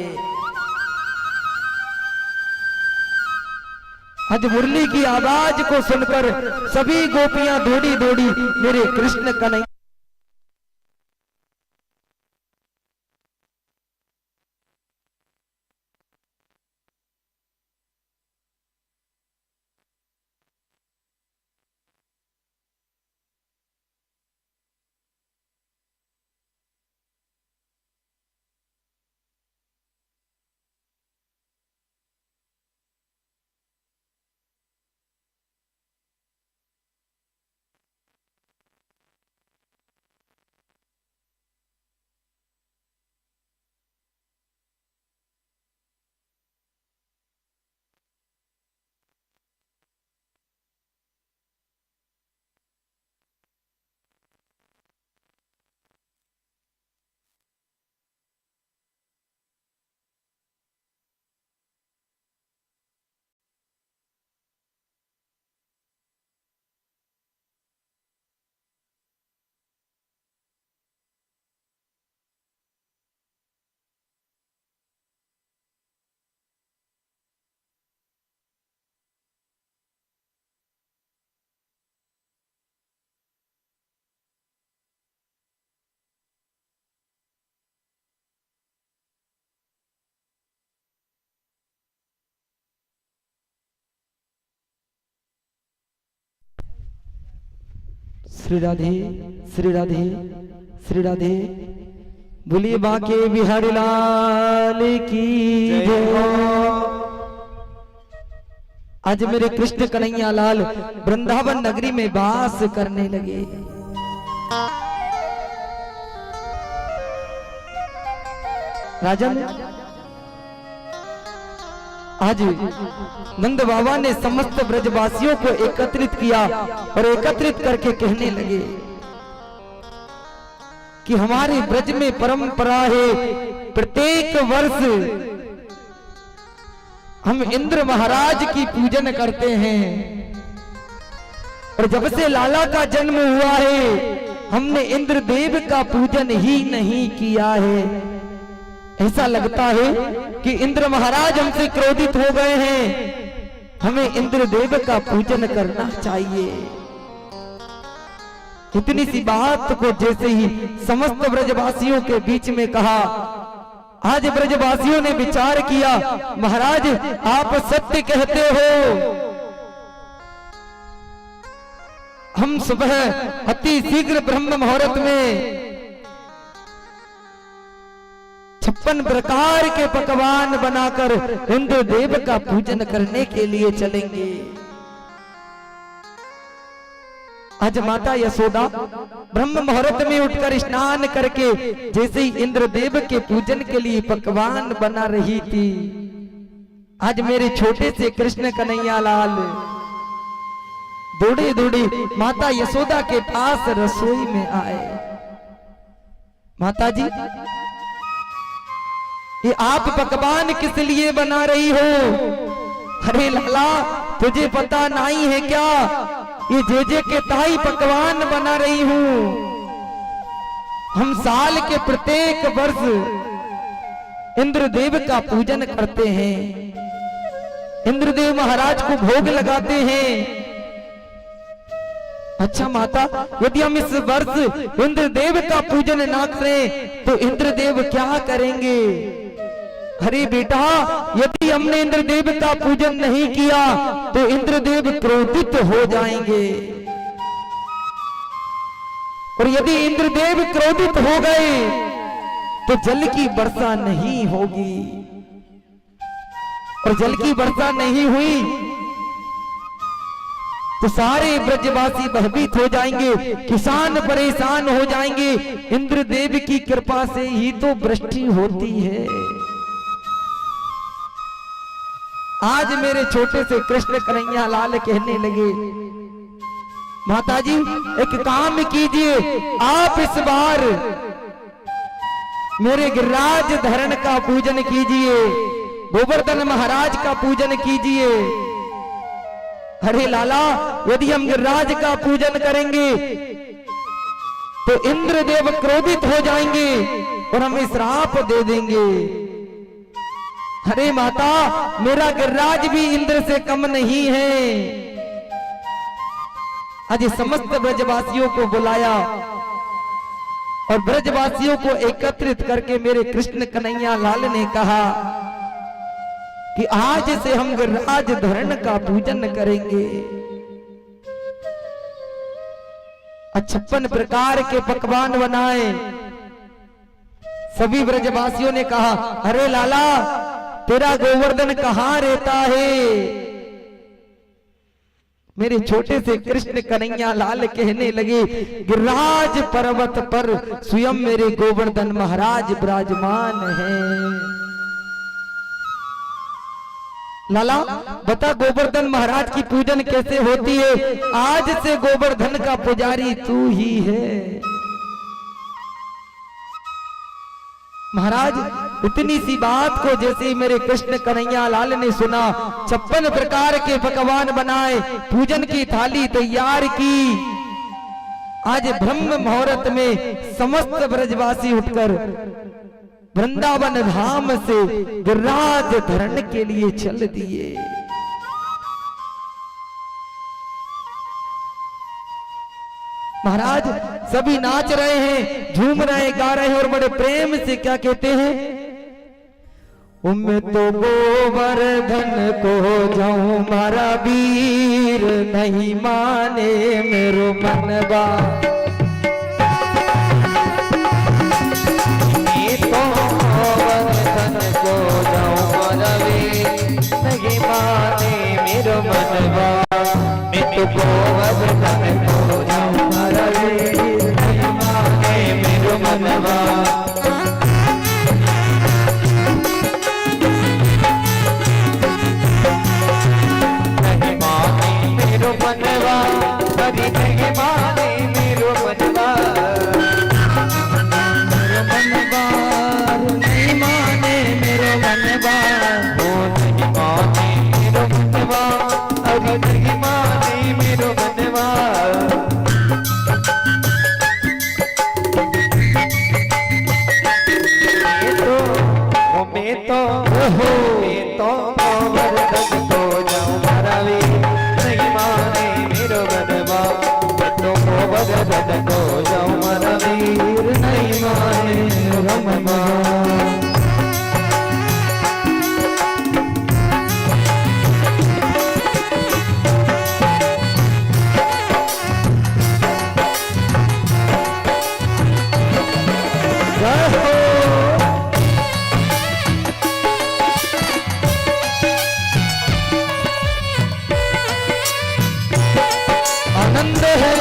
आज मुरली की आवाज को सुनकर सभी गोपियां दौड़ी दौड़ी मेरे कृष्ण कन्हैया श्री राधे श्री राधे श्री राधे। बोलिए बाके बिहारी लाल की जय। आज मेरे कृष्ण कन्हैया लाल वृंदावन नगरी में वास करने लगे। राजन, आज नंद बाबा ने समस्त ब्रजवासियों को एकत्रित किया और एकत्रित करके कहने लगे कि हमारे ब्रज में परंपरा है, प्रत्येक वर्ष हम इंद्र महाराज की पूजन करते हैं, और जब से लाला का जन्म हुआ है हमने इंद्र देव का पूजन ही नहीं किया है। ऐसा लगता है कि इंद्र महाराज हमसे क्रोधित हो गए हैं, हमें इंद्र देव का पूजन करना चाहिए। इतनी सी बात को जैसे ही समस्त ब्रजवासियों के बीच में कहा, आज ब्रजवासियों ने विचार किया, महाराज आप सत्य कहते हो, हम सुबह अति शीघ्र ब्रह्म मुहूर्त में 56 प्रकार के पकवान बनाकर इंद्र देव का पूजन करने के लिए चलेंगे। आज माता यशोदा ब्रह्म मुहूर्त में उठकर स्नान करके जैसे ही इंद्र देव के पूजन के लिए पकवान बना रही थी, आज मेरे छोटे से कृष्ण कन्हैया लाल दौड़े दौड़े माता यशोदा के पास रसोई में आए। माता जी, ये आप पकवान किस लिए बना रही हो? अरे लाला, तुझे पता नहीं है क्या, ये जे के ताई पकवान बना रही हूं। हम साल के प्रत्येक वर्ष इंद्रदेव का पूजन करते हैं, इंद्रदेव महाराज को भोग लगाते हैं। अच्छा माता, यदि हम इस वर्ष इंद्रदेव का पूजन ना करें तो इंद्रदेव क्या करेंगे? अरे बेटा, यदि हमने इंद्रदेव का पूजन नहीं किया तो इंद्रदेव क्रोधित हो जाएंगे, और यदि इंद्रदेव क्रोधित हो गए तो जल की वर्षा नहीं होगी, और जल की वर्षा नहीं हुई तो सारे ब्रजवासी भयभीत हो जाएंगे, किसान परेशान हो जाएंगे। इंद्रदेव की कृपा से ही तो वृष्टि होती है। आज मेरे छोटे से कृष्ण कन्हैया लाल कहने लगे, माताजी एक काम कीजिए, आप इस बार मेरे गिरिराज धरण का पूजन कीजिए, गोवर्धन महाराज का पूजन कीजिए। अरे लाला, यदि हम गिरिराज का पूजन करेंगे तो इंद्रदेव क्रोधित हो जाएंगे और हमें श्राप दे देंगे। अरे माता, मेरा गिरिराज भी इंद्र से कम नहीं है। आज समस्त ब्रजवासियों को बुलाया और ब्रजवासियों को एकत्रित करके मेरे कृष्ण कन्हैया लाल ने कहा कि आज से हम गिरिराज धरण का पूजन करेंगे। 56 प्रकार के पकवान बनाए। सभी ब्रजवासियों ने कहा, अरे लाला, तेरा गोवर्धन कहाँ रहता है? मेरे छोटे से कृष्ण कन्हैया लाल कहने लगे, गिरिराज पर्वत पर स्वयं मेरे गोवर्धन महाराज विराजमान हैं। लाला बता, गोवर्धन महाराज की पूजन कैसे होती है? आज से गोवर्धन का पुजारी तू ही है। महाराज, इतनी सी बात को जैसे ही मेरे कृष्ण कन्हैया लाल ने सुना, 56 प्रकार के पकवान बनाए, पूजन की थाली तैयार की। आज ब्रह्म मुहूर्त में समस्त ब्रजवासी उठकर वृंदावन धाम से गिरिराज धरण के लिए चल दिए। महाराज सभी नाच रहे हैं, झूम रहे हैं, गा रहे हैं और बड़े प्रेम से क्या कहते हैं, मैं तो गोवर्धन को जाऊं मारा वीर, नहीं माने मेरो मनवा। तो गोवर्धन को जाऊं मारा वीर, नहीं माने मेरो मनवा। मैं तो गोवर्धन को जाऊं मारा वीर, नहीं माने मेरो मनवा। मनवा कभी नहीं माने मेरो मनवा, मेरो मनवा नहीं माने मेरो मनवा, वो नहीं माने मेरो मनवा, अभी नहीं माने मेरो मनवा। मैं तो गोवर्धन को जाऊं मारा वीर, नहीं माने मेरो मनवा। तो गोवर्धन को जाऊं मारा वीर, नहीं माने मेरो मनवा। आनंद है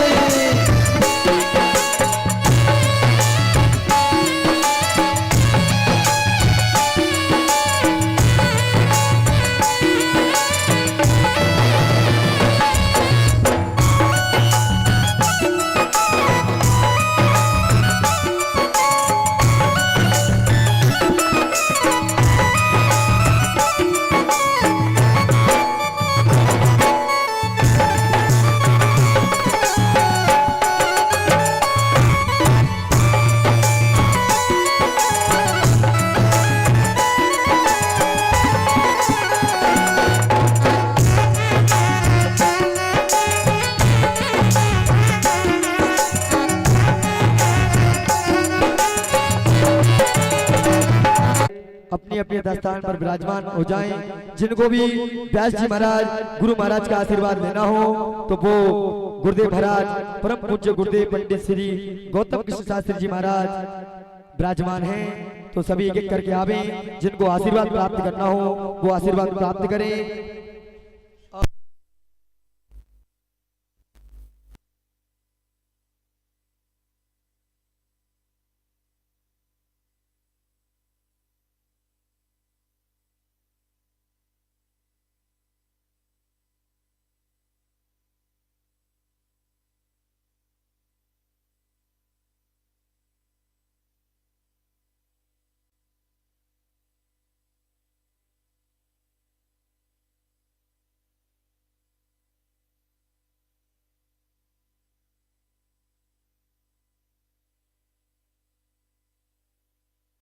अपनी अपनी स्थान पर विराजमान हो जाएं। जिनको भी व्यास जी महाराज गुरु महाराज का आशीर्वाद लेना हो तो वो गुरुदेव महाराज परम पूज्य गुरुदेव पंडित श्री गौतम कृष्ण शास्त्री जी महाराज विराजमान हैं। तो सभी एक एक करके आवे, जिनको आशीर्वाद प्राप्त करना हो वो आशीर्वाद प्राप्त करें।